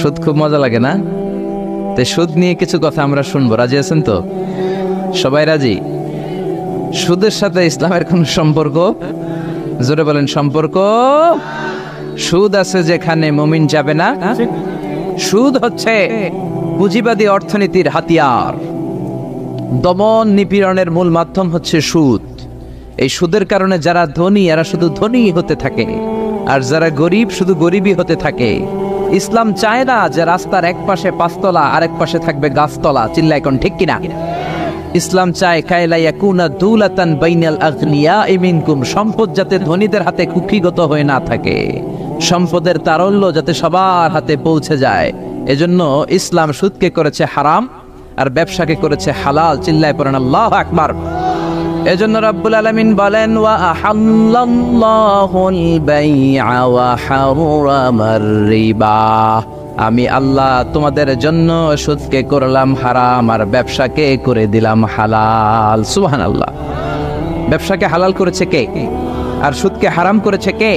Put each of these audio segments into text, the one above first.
সুদ খুব মজা লাগে না? তো সুদ নিয়ে কিছু কথা আমরা শুনবো, রাজি আছেন তো? সবাই রাজি? সুদের সাথে ইসলামের কোন সম্পর্ক? জোরে বলেন, সম্পর্ক। সুদ আছে যেখানে মুমিন যাবে না। সুদ হচ্ছে পুঁজিবাদী অর্থনীতির হাতিয়ার। দমন নিপীড়নের মূল মাধ্যম হচ্ছে সুদ। এই সুদের কারণে যারা ধনী এরা শুধু ধনী হতে থাকে, আর যারা গরিব শুধু গরিবই হতে থাকে। ইসলাম চায় না যে রাস্তার এক পাশে পাঁচতলা আর এক পাশে থাকবে গাছতলা। চিল্লা এখন ঠিক কিনা? ইসলাম চায় কায়লা ইয়াকুনা দুলাতান বাইনাল আগনিয়াই মিনকুম, সম্পদ যাতে ধনীদের হাতে কুক্ষিগত হয়ে না থাকে, সম্পদের তারল্য যাতে সবার হাতে পৌঁছে যায়। এজন্য ইসলাম সুদকে করেছে হারাম আর ব্যবসাকে করেছে হালাল। চিল্লায় পড়েন আল্লাহু আকবার। এজন্য রব্বুল আলামিন বলেন, ওয়া আহাল্লাল্লাহুল বাইআ ওয়া হারামার রিবা, আমি আল্লাহ তোমাদের জন্য সুদকে করলাম হারাম আর ব্যবসাকে করে দিলাম হালাল। সুবহানাল্লাহ। ব্যবসাকে হালাল করেছে কে আর সুদকে হারাম করেছে কে?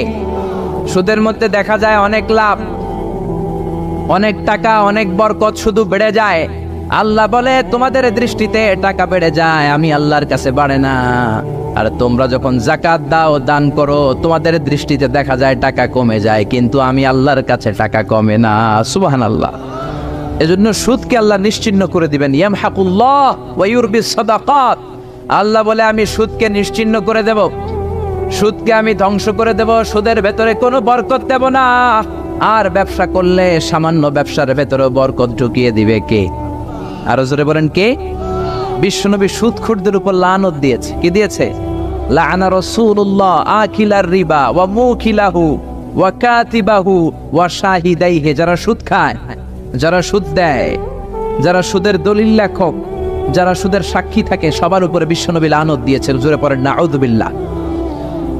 সুদের মধ্যে দেখা যায় অনেক লাভ, অনেক টাকা, অনেক বরকত, শুধু বেড়ে যায়। আল্লাহ বলে তোমাদের দৃষ্টিতে টাকা বেড়ে যায়, আমি আল্লাহর কাছে বাড়ে না। আর তোমরা যখন যাকাত দাও, দান করো, তোমাদের দৃষ্টিতে দেখা যায় টাকা কমে যায়, কিন্তু আমি আল্লাহর কাছে টাকা কমে না। সুবহানাল্লাহ। এজন্য সুদকে আল্লাহ নিশ্চিহ্ন করে দিবেন। ইয়ামহাকুল্লাহ ওয়া ইউরবিস সাদাকাত। আল্লাহ বলে আমি সুদকে নিশ্চিহ্ন করে দেব, সুদকে আমি ধ্বংস করে দেব, সুদের ভেতরে কোনো বরকত দেব না। আর ব্যবসা করলে সামান্য ব্যবসার ভেতরে বরকত ঢুকিয়ে দিবে কে? আরো জোরে বলেন কে? বিশ্বনবী সুদখোরদের উপর লানত দিয়েছে। কি দিয়েছে? লাআনা রাসূলুল্লাহ আকিলার রিবা ওয়া মুকিলাহু ওয়া কাতিবাহু ওয়া শাহিদাইহি। যারা সুদ খায়, যারা সুদ দেয়, যারা সুদের দলিল লেখক, যারা সুদের সাক্ষী থাকে, সবার উপরে বিশ্বনবী লানত দিয়েছেন। জোরে পড়েন নাউযুবিল্লাহ।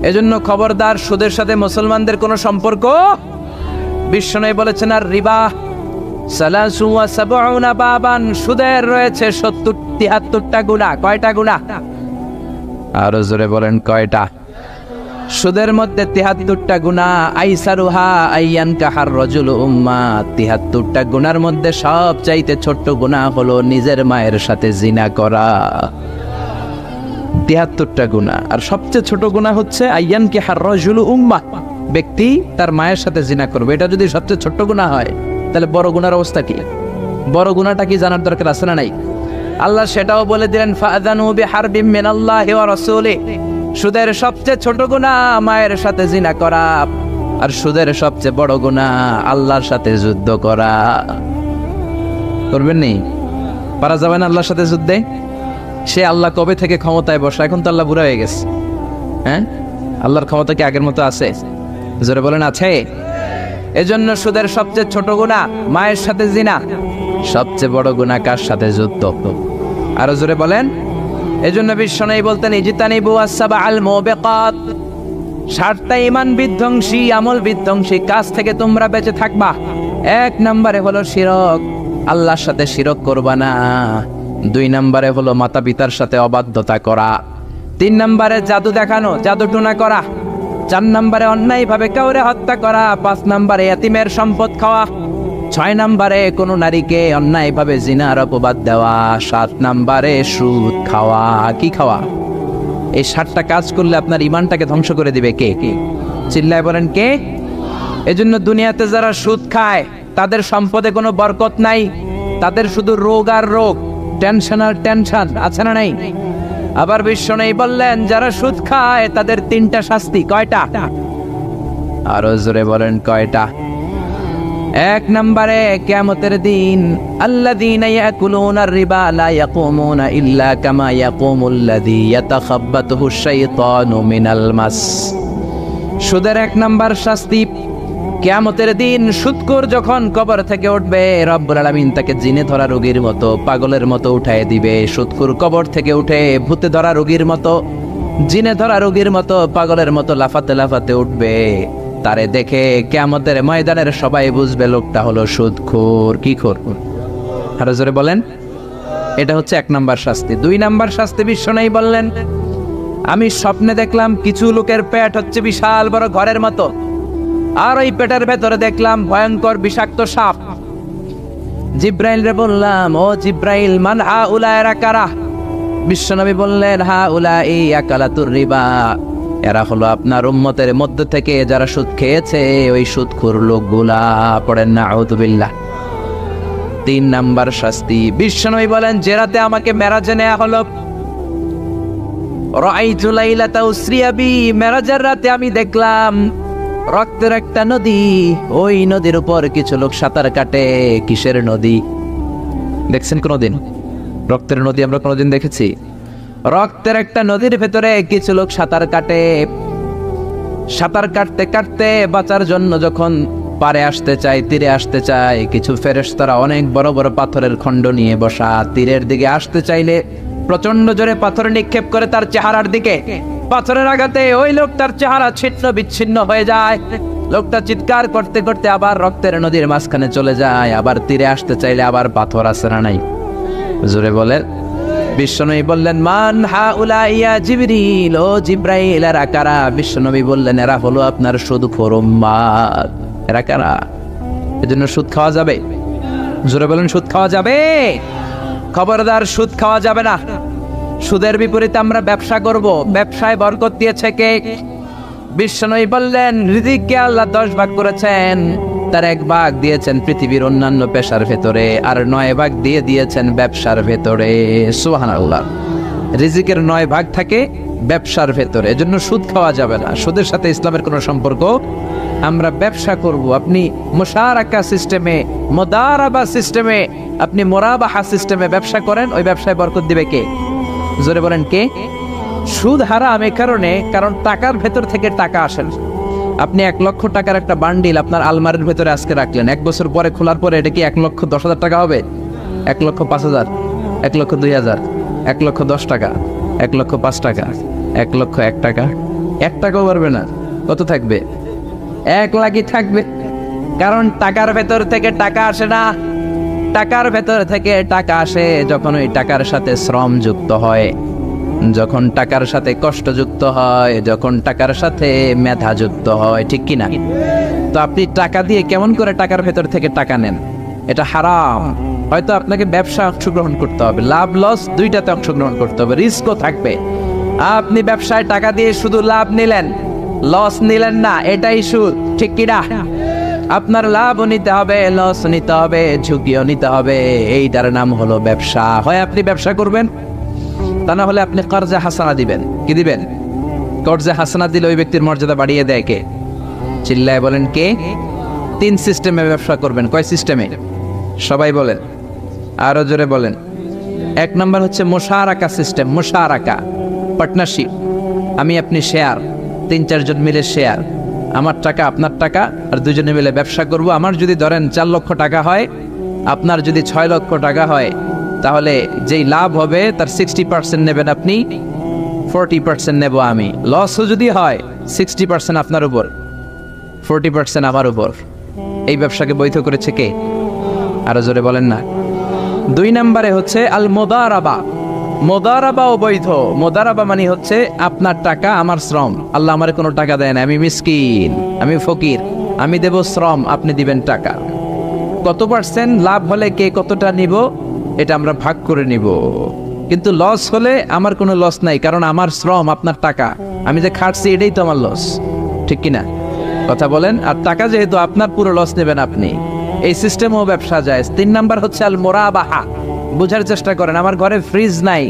এজন্য খবরদার, সুদের সাথে মুসলমানদের কোনো সম্পর্ক। বিশ্বনবী বলেছেন, আর রিবা সালাসু ওয়া সাবউনা বাবান, সুদের রয়েছে 73টা গুনাহ। কয়টা গুনাহ? আরো জোরে বলেন কয়টা? সুদের মধ্যে 73টা গুনাহ। আইসারুহা আইয়ান কাহার রাজুল উম্মা, 73টা গুনার মধ্যে সবচাইতে ছোট্ট গুনাহ হলো নিজের মায়ের সাথে জিনা করা। 73টা গুনাহ, আর সবচেয়ে ছোট গুনাহ হচ্ছে আইয়ান কাহার রাজুল উম্মা, ব্যক্তি তার মায়ের সাথে জিনা করবে। এটা যদি সবচেয়ে ছোট্ট গুনাহ হয়, তাহলে বড় গুনার অবস্থা কি? বড় গুনাহটা কি জানার দরকার আছে না নাই? আল্লাহ সেটাও বলে দিলেন, ফাআযানু বিহারবিম মিনাল্লাহি ওয়া রাসূলিহি। সুদের সবচেয়ে ছোট গুনাহ মায়ের সাথে জিনা করা, আর সুদের সবচেয়ে বড় গুনাহ আল্লাহর সাথে যুদ্ধ করা। করবেন নি? পারা যাবে না আল্লাহর সাথে যুদ্ধে? সে আল্লাহ কবে থেকে ক্ষমতায় বসা? এখন তো আল্লাহ বুড়া হয়ে গেছে। হ্যাঁ, আল্লাহর ক্ষমতা কি আগের মতো আছে? জোরে বলেন আছে? এজন্য সুদের সবচেয়ে ছোট গুনাহ মায়ের সাথে জিনা, সবচেয়ে বড় গুনাহ কার সাথে? যুদ্ধ। আরো জোরে বলেন। এজন্য বিশ্বনবী বলতেন, ইজতানিবু আস-সাবআল মুবিকাত, 7টা ঈমান বিধ্বংসী, আমল বিধ্বংসী কাজ থেকে তোমরা বেঁচে থাকবা। 1 নম্বরে হলো শিরক, আল্লাহর সাথে শিরক করবা না। 2 নম্বরে হলো মাতা পিতার সাথে অবাধ্যতা করা। 3 নম্বরে জাদু দেখানো, জাদু টুনা করা। 4 নম্বরে অন্যায় ভাবে কাউরে হত্যা করা। 5 নম্বরে এতিমের সম্পদ খাওয়া। 6 নম্বরে কোন নারীকে অন্যায় ভাবে জিনার অপবাদ দেওয়া। 7 নম্বরে সুদ খাওয়া। কি খাওয়া? এই 7টা কাজ করলে আপনার ঈমানটাকে ধ্বংস করে দিবে কে? চিল্লায় বলেন কে? এজন্য দুনিয়াতে যারা সুদ খায় তাদের সম্পদে কোনো বরকত নাই, তাদের শুধু রোগ আর রোগ, টেনশন আর টেনশন। আছে না নাই? আবার বিশ্বনবী বললেন, যারা সুদ খায় তাদের 3টা শাস্তি। কয়টা? আরো জোরে বলেন কয়টা? 1 নম্বরে কিয়ামতের দিন, আল্লাযীনা ইয়াকুলুনার রিবা লা ইয়াকুমুনা ইল্লা কামা ইয়াকুমুল্লাযী ইয়াতাখাব্বাতুহু শাইতানু মিনাল মাস। সুদের 1 নম্বর শাস্তি, কিয়ামতের দিন সুদখোর যখন কবর থেকে উঠবে, রব্বুল আলামিন তাকে জিনে ধরা রোগীর মতো, পাগলের মতো উঠায় দিবে। সুদখোর কবর থেকে উঠে ভূতে ধরা রোগীর মতো, জিনে ধরা রোগীর মতো, পাগলের মতো লাফাতে লাফাতে উঠবে। তারে দেখে কিয়ামতের ময়দানের সবাই বুঝবে লোকটা হলো সুদখোর। কি খোর? আরো জোরে বলেন। এটা হচ্ছে 1 নম্বর শাস্তি। 2 নম্বর শাস্তি বিশ্বনবী বললেন, আমি স্বপ্নে দেখলাম কিছু লোকের পেট হচ্ছে বিশাল বড় ঘরের মতো, আর ওই পেটের ভেতরে দেখলাম ভয়ঙ্কর বিষাক্ত সাপ। জিব্রাইল রে বললাম, ও জিব্রাইল, মান হাউলা, এরা কারা? বিশ্বনবী বললেন, হাউলাই আকালাতুর রিবা, এরা হলো আপনার উম্মতের মধ্য থেকে যারা সুদ খেয়েছে, ওই সুদখোর লোকগুলা। পড়েন না আউযুবিল্লাহ। 3 নাম্বার শাস্তি। বিশ্বনবী বলেন, যে রাতে আমাকে মেরাজে নেওয়া হলো, রাআইতু লাইলাতা উসরিয়া বি, মেরাজের রাতে আমি দেখলাম রক্তের একটা নদী, ওই নদীর উপর কিছু লোক সাঁতার কাটে। কিসের নদী দেখছেন কোনদিন? রক্তের নদী আমরা কোনদিন দেখেছি? রক্তের একটা নদীর ভেতরে কিছু লোক সাঁতার কাটে। সাঁতার কাটতে কাটতে বাঁচার জন্য যখন পারে আসতে চায়, তীরে আসতে চায়, কিছু ফেরেশতারা অনেক বড় বড় পাথরের খণ্ড নিয়ে বসা, তীরের দিকে আসতে চাইলে প্রচন্ড জোরে পাথর নিক্ষেপ করে তার চেহারার দিকে। পাথরের আঘাতে ওই লোকটার চেহারা ছিন্ন বিচ্ছিন্ন হয়ে যায়। লোকটা চিৎকার করতে করতে আবার রক্তের নদীর মাঝখানে চলে যায়। আবার তীরে আসতে চাইলে আবার পাথর আছে না নাই? জোরে বলেন। বিশ্বনবী বললেন, মান হাউলা ইয়া জিবরিল, ও জিব্রাইল, এরা কারা? বিশ্বনবী বললেন, এরা হলো আপনার সুদখোর উম্মত। এরা কারা? এজন্য সুদ খাওয়া যাবে? জোরে বলেন, সুদ খাওয়া যাবে? খবরদার, সুদ খাওয়া যাবে না। সুদের বিপরীতে আমরা ব্যবসা করব। ব্যবসায় বরকত দিয়েছে কে? বিশ্বনবী বললেন, রিজিককে আল্লাহ 10 ভাগ করেছেন, তার 1 ভাগ দিয়েছেন পৃথিবীর অন্যান্য পেশার ভেতরে, আর 9 ভাগ দিয়ে দিয়েছেন ব্যবসার ভেতরে। সুবহানাল্লাহ। রিজিকের 9 ভাগ থাকে ব্যবসার ভেতরে, এজন্য সুদ খাওয়া যাবে না। সুদের সাথে ইসলামের কোনো সম্পর্ক। আমরা ব্যবসা করব। আপনি মুশারাকা সিস্টেমে, মুদারাবা সিস্টেমে, আপনি মুরাবাহা সিস্টেমে ব্যবসা করেন, ওই ব্যবসায় বরকত দিবে কে? জোরে বলেন, কে? সুদ হারাম এই কারণে, কারণ টাকার ভেতর থেকে টাকা আসে না। আপনি 1 লক্ষ টাকার একটা বান্ডিল আপনার আলমারির ভেতরে আজকে রাখলেন, 1 বছর পরে খোলার পরে এটা কি 1,10,000 টাকা হবে? 1,05,000, 1,02,000, 1,10,000 টাকা, 1,05,000 টাকা, 1,01,000 টাকা? 1 টাকাও পারবে না। কত থাকবে? 1 লাখই থাকবে। কারণ টাকার ভেতর থেকে টাকা আসে না। টাকার ভেতর থেকে টাকা আসে যখন ওই টাকার সাথে শ্রম যুক্ত হয়, যখন টাকার সাথে কষ্ট যুক্ত হয়, যখন টাকার সাথে মেধা যুক্ত হয়। ঠিক কি না? তো আপনি টাকা দিয়ে কেমন করে টাকার ভেতর থেকে টাকা নেন? এটা হারাম। হয়তো আপনাকে ব্যবসা অংশগ্রহণ করতে হবে, লাভ লস দুইটাতে অংশগ্রহণ করতে হবে, রিস্কও থাকবে। আপনি ব্যবসায় টাকা দিয়ে শুধু লাভ নিলেন, লস নিলেন না, এটাই সুদ। ঠিক কি না? আপনার লাভও নিতে হবে, লস নিতে হবে, ঝুঁকিও নিতে হবে। এইটার নাম হলো ব্যবসা। হয় আপনি ব্যবসা করবেন, তা না হলে আপনি কর্জে হাসানা দিবেন। কি দিবেন? কর্জে হাসানা দিলে ওই ব্যক্তির মর্যাদা বাড়িয়ে দেয় কে? চিল্লায় বলেন, কে? 3 সিস্টেমে ব্যবসা করবেন। কয় সিস্টেমে? সবাই বলেন, আরো জোরে বলেন। 1 নাম্বার হচ্ছে মুশারাকা সিস্টেম। মুশারাকা, পার্টনারশিপ। আমি আপনি শেয়ার, 3-4 জন মিলে শেয়ার, আমার টাকা আপনার টাকা, আর 2 জনে মিলে ব্যবসা করব। আমার যদি ধরেন 4 লক্ষ টাকা হয়, আপনার যদি 6 লক্ষ টাকা হয়, তাহলে যেই লাভ হবে তার 60% নেবেন আপনি, 40% নেব আমি। লসও যদি হয় 60% আপনার উপর, 40% আমার উপর। এই ব্যবসাকে বৈধ করেছে কে? আরো জোরে বলেন না। 2 নম্বরে হচ্ছে আল মুদারাবা। মুদারাবা অবৈধ। মুদারাবা মানে হচ্ছে আপনার টাকা আমার শ্রম। আল্লাহ আমারে কোনো টাকা দেয় না, আমি মিসকিন, আমি ফকির, আমি দেব শ্রম, আপনি দিবেন টাকা। কত পার্সেন্ট লাভ হলে কে কতটা নিব এটা আমরা ভাগ করে নিব। কিন্তু লস হলে আমার কোনো লস নাই, কারণ আমার শ্রম আপনার টাকা, আমি যে খাটছি এটাই তো আমার লস। ঠিক কিনা? কথা বলেন। আর টাকা যেহেতু আপনার, পুরো লস নেবেন আপনি। এই সিস্টেমও ব্যবসা যায়। 3 নাম্বার হচ্ছে আল মুরাবাহা। বুঝার চেষ্টা করেন। আমার ঘরে ফ্রিজ নাই,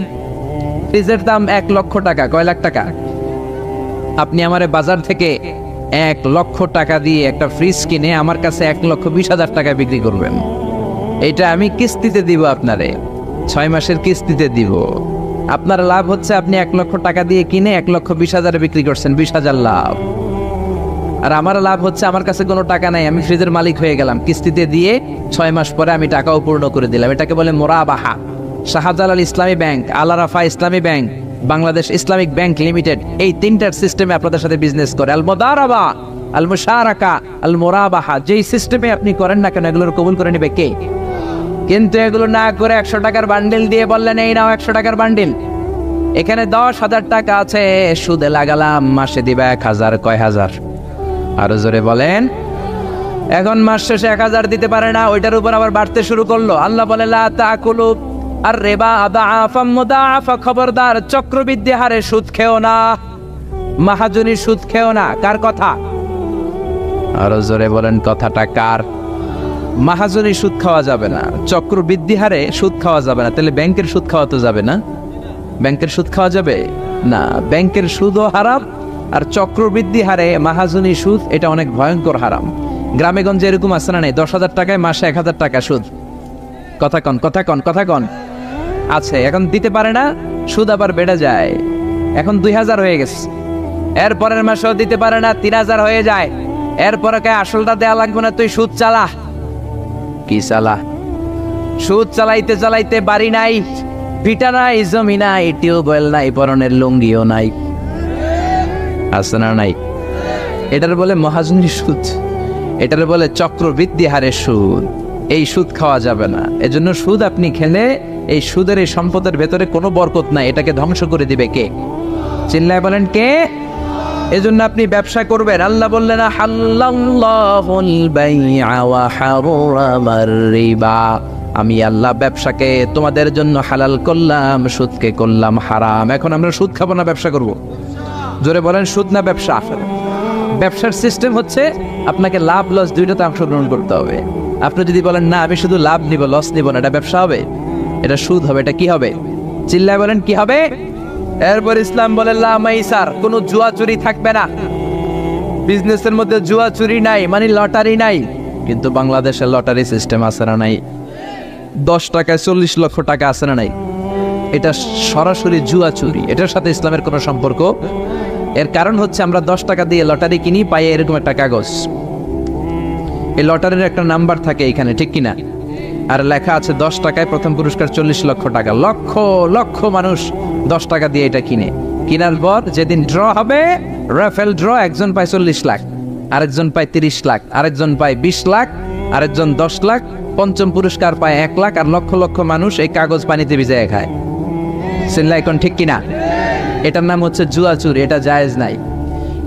ফ্রিজের দাম 1 লক্ষ টাকা। কয় লাখ টাকা? আপনি আমারে বাজার থেকে 1 লক্ষ টাকা দিয়ে একটা ফ্রিজ কিনে আমার কাছে 1,20,000 টাকায় বিক্রি করবেন। এটা আমি কিস্তিতে দিব আপনারে, 6 মাসের কিস্তিতে দিব। আপনার লাভ হচ্ছে আপনি 1 লক্ষ টাকা দিয়ে কিনে 1,20,000 বিক্রি করছেন, 20,000 লাভ। আর আমার লাভ হচ্ছে আমার কাছে কোনো টাকা নাই, আমি ফ্রিজের মালিক হয়ে গেলাম, কিস্তিতে দিয়ে 6 মাস পরে আমি টাকাও পূর্ণ করে দিলাম। এটাকে বলে মুরাবাহা। শাহজালাল ইসলামী ব্যাংক, আল আরাফা ইসলামী bank, Bangladesh Islamic bank limited, এই 3টার সিস্টেমে আপনাদের সাথে বিজনেস করে। আল মুদারাবা, আল মুশারাকা, আল মুরাবাহা। যেই সিস্টেমে আপনি করেন না কেন, এগুলোর কবুল করে নেবে কে? কিন্তু এগুলো না করে 100 টাকার বান্ডিল দিয়ে বললেন, এই নাও 100 টাকার বান্ডিল, এখানে 10,000 টাকা আছে, সুদে লাগালাম, মাসে দিবা 1,000। কয় হাজার? আরো জোরে বলেন। এখন মাস শেষে 1000 দিতে পারে না, ওইটার উপর আবার বাড়তে শুরু করলো। আল্লাহ বলে লা তাকুলু আর রিবা আদাআফাম মুদাআফা, খবরদার চক্রবৃদ্ধি হারে সুদ খেও না, মাহাজনী সুদ খেও না। কার কথা? আরো জোরে বলেন, কথাটা কার? মাহাজনী সুদ খাওয়া যাবে না, চক্রবৃদ্ধি হারে সুদ খাওয়া যাবে না। তাহলে ব্যাংকের সুদ খাওয়া তো যাবে না? ব্যাংকের সুদ খাওয়া যাবে না, ব্যাংকের সুদও হারাম, আর চক্রবৃদ্ধি হারে মাহাজনী সুদ এটা অনেক ভয়ঙ্কর হারাম। গ্রামে গঞ্জে এরকম আছে না নেই? 10,000 টাকায় মাসে 1000 টাকা সুদ। কথা কন, কথা কন, কথা কন। আছে, এখন দিতে পারে না, সুদ আবার বেড়ে যায়। এখন 2000 হয়ে গেছে, এরপরের মাসেও দিতে পারে না, 3000 হয়ে যায়। এরপরে কে আসলটা দেয়া লাগবে না, তুই সুদ চালা। কি চালা? সুদ চালাইতে চালাইতে বাড়ি নাই, ভিটা নাই, জমি নাই, টিউবওয়েল নাই, পরনের লুঙ্গিও নাই। আছে না নাই? এটার বলে মহাজনী সুদ, এটার বলে চক্রবৃদ্ধি হারে সুদ। এই সুদ খাওয়া যাবে না। এজন্য সুদ আপনি খেলে এই সুদের এই সম্পদের ভেতরে কোনো বরকত নাই, এটাকে ধ্বংস করে দিবে কে? চিল্লায় বলেন কে? এজন্য আপনি ব্যবসা করবেন। আল্লাহ বললেন হাল্লাল্লাহুল বাইআ ওয়া হারামার রিবা, আমি আল্লাহ ব্যবসাকে তোমাদের জন্য হালাল করলাম, সুদকে করলাম হারাম। এখন আমরা সুদ খাবো না ব্যবসা করব? জোরে বলেন, সুদ না ব্যবসা? ব্যবসার সিস্টেম হচ্ছে আপনাকে লাভ লস দুইটাতে অংশগ্রহণ করতে হবে। আপনি যদি বলেন না আমি শুধু লাভ নিব লস নিব না, এটা ব্যবসা হবে? এটা সুদ হবে। এটা কি হবে? চিল্লায় বলেন কি হবে? এরপর ইসলাম বলে লা মাইসার, কোনো জুয়া চুরি থাকবে না। বিজনেসের মধ্যে জুয়া চুরি নাই, মানে লটারি নাই। কিন্তু বাংলাদেশের লটারি সিস্টেম আছে না নাই? 10 টাকায় 40 লক্ষ টাকা আছে না নাই? এটা সরাসরি জুয়া চুরি, এটার সাথে ইসলামের কোনো সম্পর্ক। এর কারণ হচ্ছে আমরা 10 টাকা দিয়ে লটারি কিনি, পাই এরকম একটা কাগজ, এই লটারির একটা নাম্বার থাকে এখানে, ঠিক কিনা? আর লেখা আছে 10 টাকায় প্রথম পুরস্কার 40 লক্ষ টাকা। লক্ষ লক্ষ মানুষ 10 টাকা দিয়ে এটা কিনে। কেনার পর যেদিন ড্র হবে, রাফেল ড্র, একজন পায় 40 লাখ, আরেকজন পায় 30 লাখ, আরেকজন পায় 20 লাখ, আরেকজন 10 লাখ, পঞ্চম পুরস্কার পায় 1 লাখ, আর লক্ষ লক্ষ মানুষ এই কাগজ পানিতে ভিজায় খায়। চিল্লায় কোন ঠিক কিনা? এটার নাম হচ্ছে জুয়া চুরি, এটা জায়েজ নাই।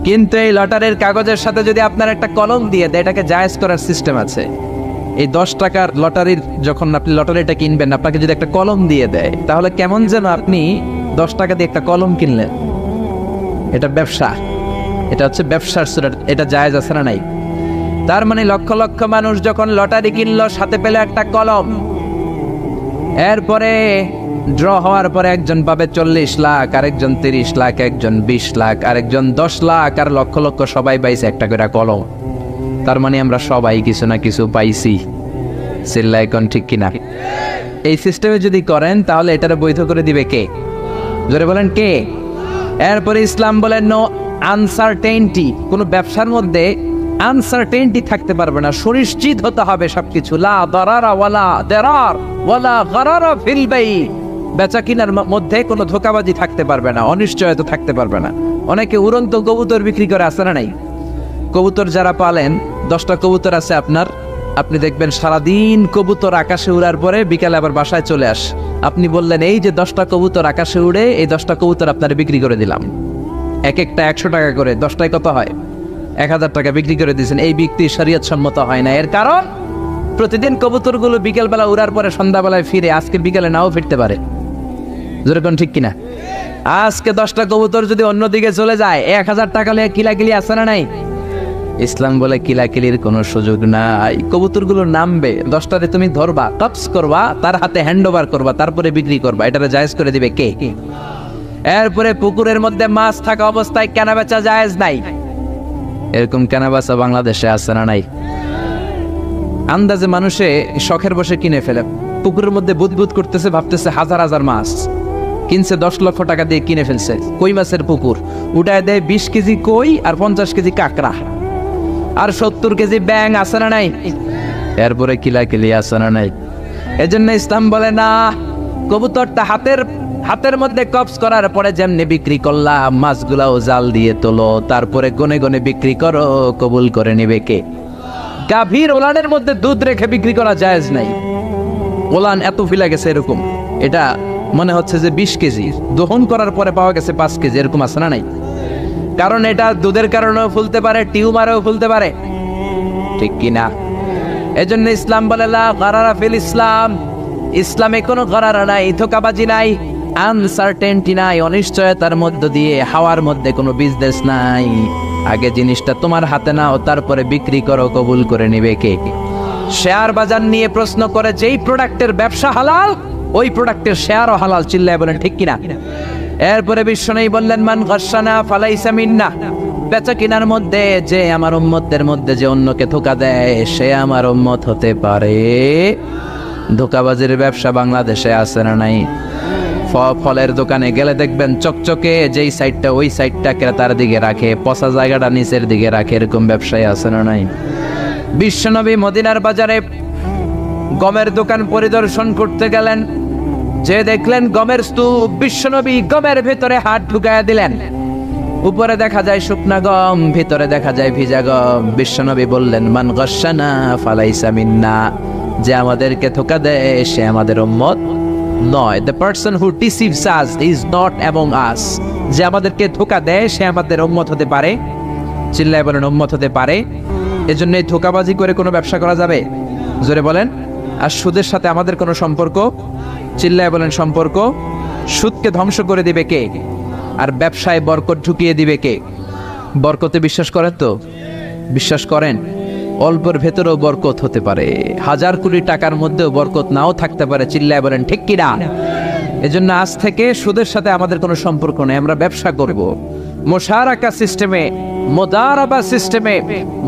কিন্তু এই লটারির কাগজের সাথে যদি আপনার একটা কলম দিয়ে দেয়, এটাকে জায়েজ করার সিস্টেম আছে। এই 10 টাকার লটারির, যখন আপনি লটারিটা কিনবেন, আপনাকে যদি একটা কলম দিয়ে দেয়, তাহলে কেমন যেন আপনি 10 টাকা দিয়ে একটা কলম কিনলেন। এটা ব্যবসা, এটা হচ্ছে ব্যবসার সুরা, এটা জায়েজ আছে না নাই? তার মানে লক্ষ লক্ষ মানুষ যখন লটারি কিনলো, সাথে পেলে একটা কলম। এরপরে ড্র হওয়ার পরে একজন পাবে 40 লাখ, আরেকজন 30 লাখ, একজন 20 লাখ, আরেকজন 10 লাখ, আর লক্ষ লক্ষ সবাই পাইছে একটা করে কলম। তার মানে আমরা সবাই কিছু না কিছু পাইছি। চিল্লায় কোন ঠিক কিনা? এই সিস্টেমে যদি করেন তাহলে এটারে বৈধ করে দিবে কে? জোরে বলেন কে? এরপরে ইসলাম বলেন নো আনসার্টেইনটি, কোন ব্যবসার মধ্যে আনসার্টেইনটি থাকতে পারবে না, সুনিশ্চিত হতে হবে সবকিছু। লা দারারা ওয়ালা দারার ওয়ালা গারারা ফিল বাই, বেচা কিনার মধ্যে কোনো ধোঁকাবাজি থাকতে পারবে না, অনিশ্চয়তা থাকতে পারবে না। অনেকে উড়ন্ত কবুতর বিক্রি করে, আছে না নাই? কবুতর যারা পালেন, 10টা কবুতর আছে আপনার, আপনি দেখবেন সারাদিন কবুতর আকাশে উড়ার পরে বিকালে আবার বাসায় চলে আসে। আপনি বললেন এই যে 10টা কবুতর আকাশে উড়ে, এই 10টা কবুতর আপনার বিক্রি করে দিলাম, এক একটা 100 টাকা করে, 10টায় কত হয়? 1000 টাকা বিক্রি করে দিয়েছেন। এই বিক্রি শরীয়ত সম্মত হয় না। এর কারণ প্রতিদিন কবুতরগুলো বিকেলবেলা উড়ার পরে সন্ধ্যাবেলায় ফিরে, আজকে বিকেলে নাও ফিরতে পারে। যেরকম ঠিক কিনা? আজকে 10টা কবুতর যদি অন্যদিকে চলে যায়, 1000 টাকা নিয়ে কিলাকিলি আছে না নাই? ইসলাম বলে কিলাকিলির কোনো সুযোগ নাই। কবুতরগুলো নামবে, 10টারে তুমি ধরবা, টপস করবা, তার হাতে হ্যান্ড ওভার করবা, তারপরে বিক্রি করবা। এটারে জায়েজ করে দিবে কে? এরপরে পুকুরের মধ্যে মাছ থাকা অবস্থায় কেনা বেচা জায়েজ নাই। এরকম কেনা বেচা বাংলাদেশে আছে না নাই? আন্দাজে মানুষে শখের বসে কিনে ফেলে, পুকুরের মধ্যে বুদবুদ করতেছে, ভাবতেছে হাজার হাজার মাছ কিনছে, 10 লক্ষ টাকা দিয়ে কিনে ফেলছে। কই মাছের পুকুর, উঠায় দেয় 20 কেজি কই আর 50 কেজি কাঁকড়া আর 70 কেজি ব্যাং, আছে না নাই? এরপরে কিলাকিলি আছে না নাই? এজন্য ইসলাম বলে না, কবুতরটা হাতের মধ্যে কপস করার পরে যেমনি বিক্রি করলাম, মাছগুলাও জাল দিয়ে তোলো, তারপরে গনে গনে বিক্রি করো, কবুল করে নিবে কে? গাভীর ওলানের মধ্যে দুধ রেখে বিক্রি করা জায়েজ নাই। ওলান এত ফিলা গেছে এরকম, এটা মনে হচ্ছে যে 20 কেজি, দহন করার পরে পাওয়া গেছে 5 কেজি, এরকম আছে না নাই? কারণ এটা দুধের কারণেও ফুলতে পারে, টিউমারেও ফুলতে পারে, ঠিক কিনা? এজন্য ইসলাম বলে লা গারারা ফিল ইসলাম, ইসলামে কোনো গারারা নাই, ধোঁকাবাজি নাই, আনসার্টেনটি নাই, অনিশ্চয়তার মধ্য দিয়ে হাওয়ার মধ্যে কোনো বিজনেস নাই। আগে জিনিসটা তোমার হাতে নাও, তারপরে বিক্রি করো, কবুল করে নিবে কে? শেয়ার বাজার নিয়ে প্রশ্ন করে যেই প্রোডাক্টের ব্যবসা হালাল ওই প্রোডাক্টের শেয়ারও হালাল, চিল্লায় বলেন ঠিক কিনা? এরপরে বিশ্বনবী বললেন মান গাশশানা ফালাইসা মিন্না, বেচা কিনার মধ্যে যে আমার উম্মতদের মধ্যে যে অন্যকে ধোঁকা দেয় সে আমার উম্মত হতে পারে। ধোঁকাবাজির ব্যবসা বাংলাদেশে আছে না নাই? ফলের দোকানে গেলে দেখবেন চকচকে যেই সাইডটা ওই সাইডটা ক্রেতার দিকে রাখে, পচা জায়গাটা নিচের দিকে রাখে, এরকম ব্যবসায় আছে না নাই? বিশ্বনবী মদিনার বাজারে গমের দোকান পরিদর্শন করতে গেলেন, যে দেখলেন গমের স্তূপ, বিশ্বনবী গমের ভেতরে হাত ঢুকায়া দিলেন। উপরে দেখা যায় শুকনা গম, ভিতরে দেখা যায় ভিজা গম। বিশ্বনবী বললেন মান গাশশানা ফালাইসা মিন্না, যে আমাদেরকে ধোঁকা দেয় সে আমাদের উম্মত নয়। The person who deceives us is not among us, যে আমাদেরকে ধোঁকা দেয় সে আমাদের উম্মত হতে পারে, চিল্লায় বলেন উম্মত হতে পারে। এজন্য এই ধোঁকাবাজি করে কোনো ব্যবসা করা যাবে? জোরে বলেন। আর সুদের সাথে আমাদের কোনো সম্পর্ক? চিল্লায় বলেন সম্পর্ক। সুদকে ধ্বংস করে দিবে কে? আর ব্যবসায় বরকত ঢুকিয়ে দিবে কে? বরকতে বিশ্বাস করেন তো? বিশ্বাস করেন? অল্পের ভেতরেও বরকত হতে পারে, হাজার কোটি টাকার মধ্যেও বরকত নাও থাকতে পারে, চিল্লায় বলেন ঠিক কিনা? এজন্য আজ থেকে সুদের সাথে আমাদের কোনো সম্পর্ক নেই, আমরা ব্যবসা করব মুশারাকা সিস্টেমে, মুদারাবা সিস্টেমে,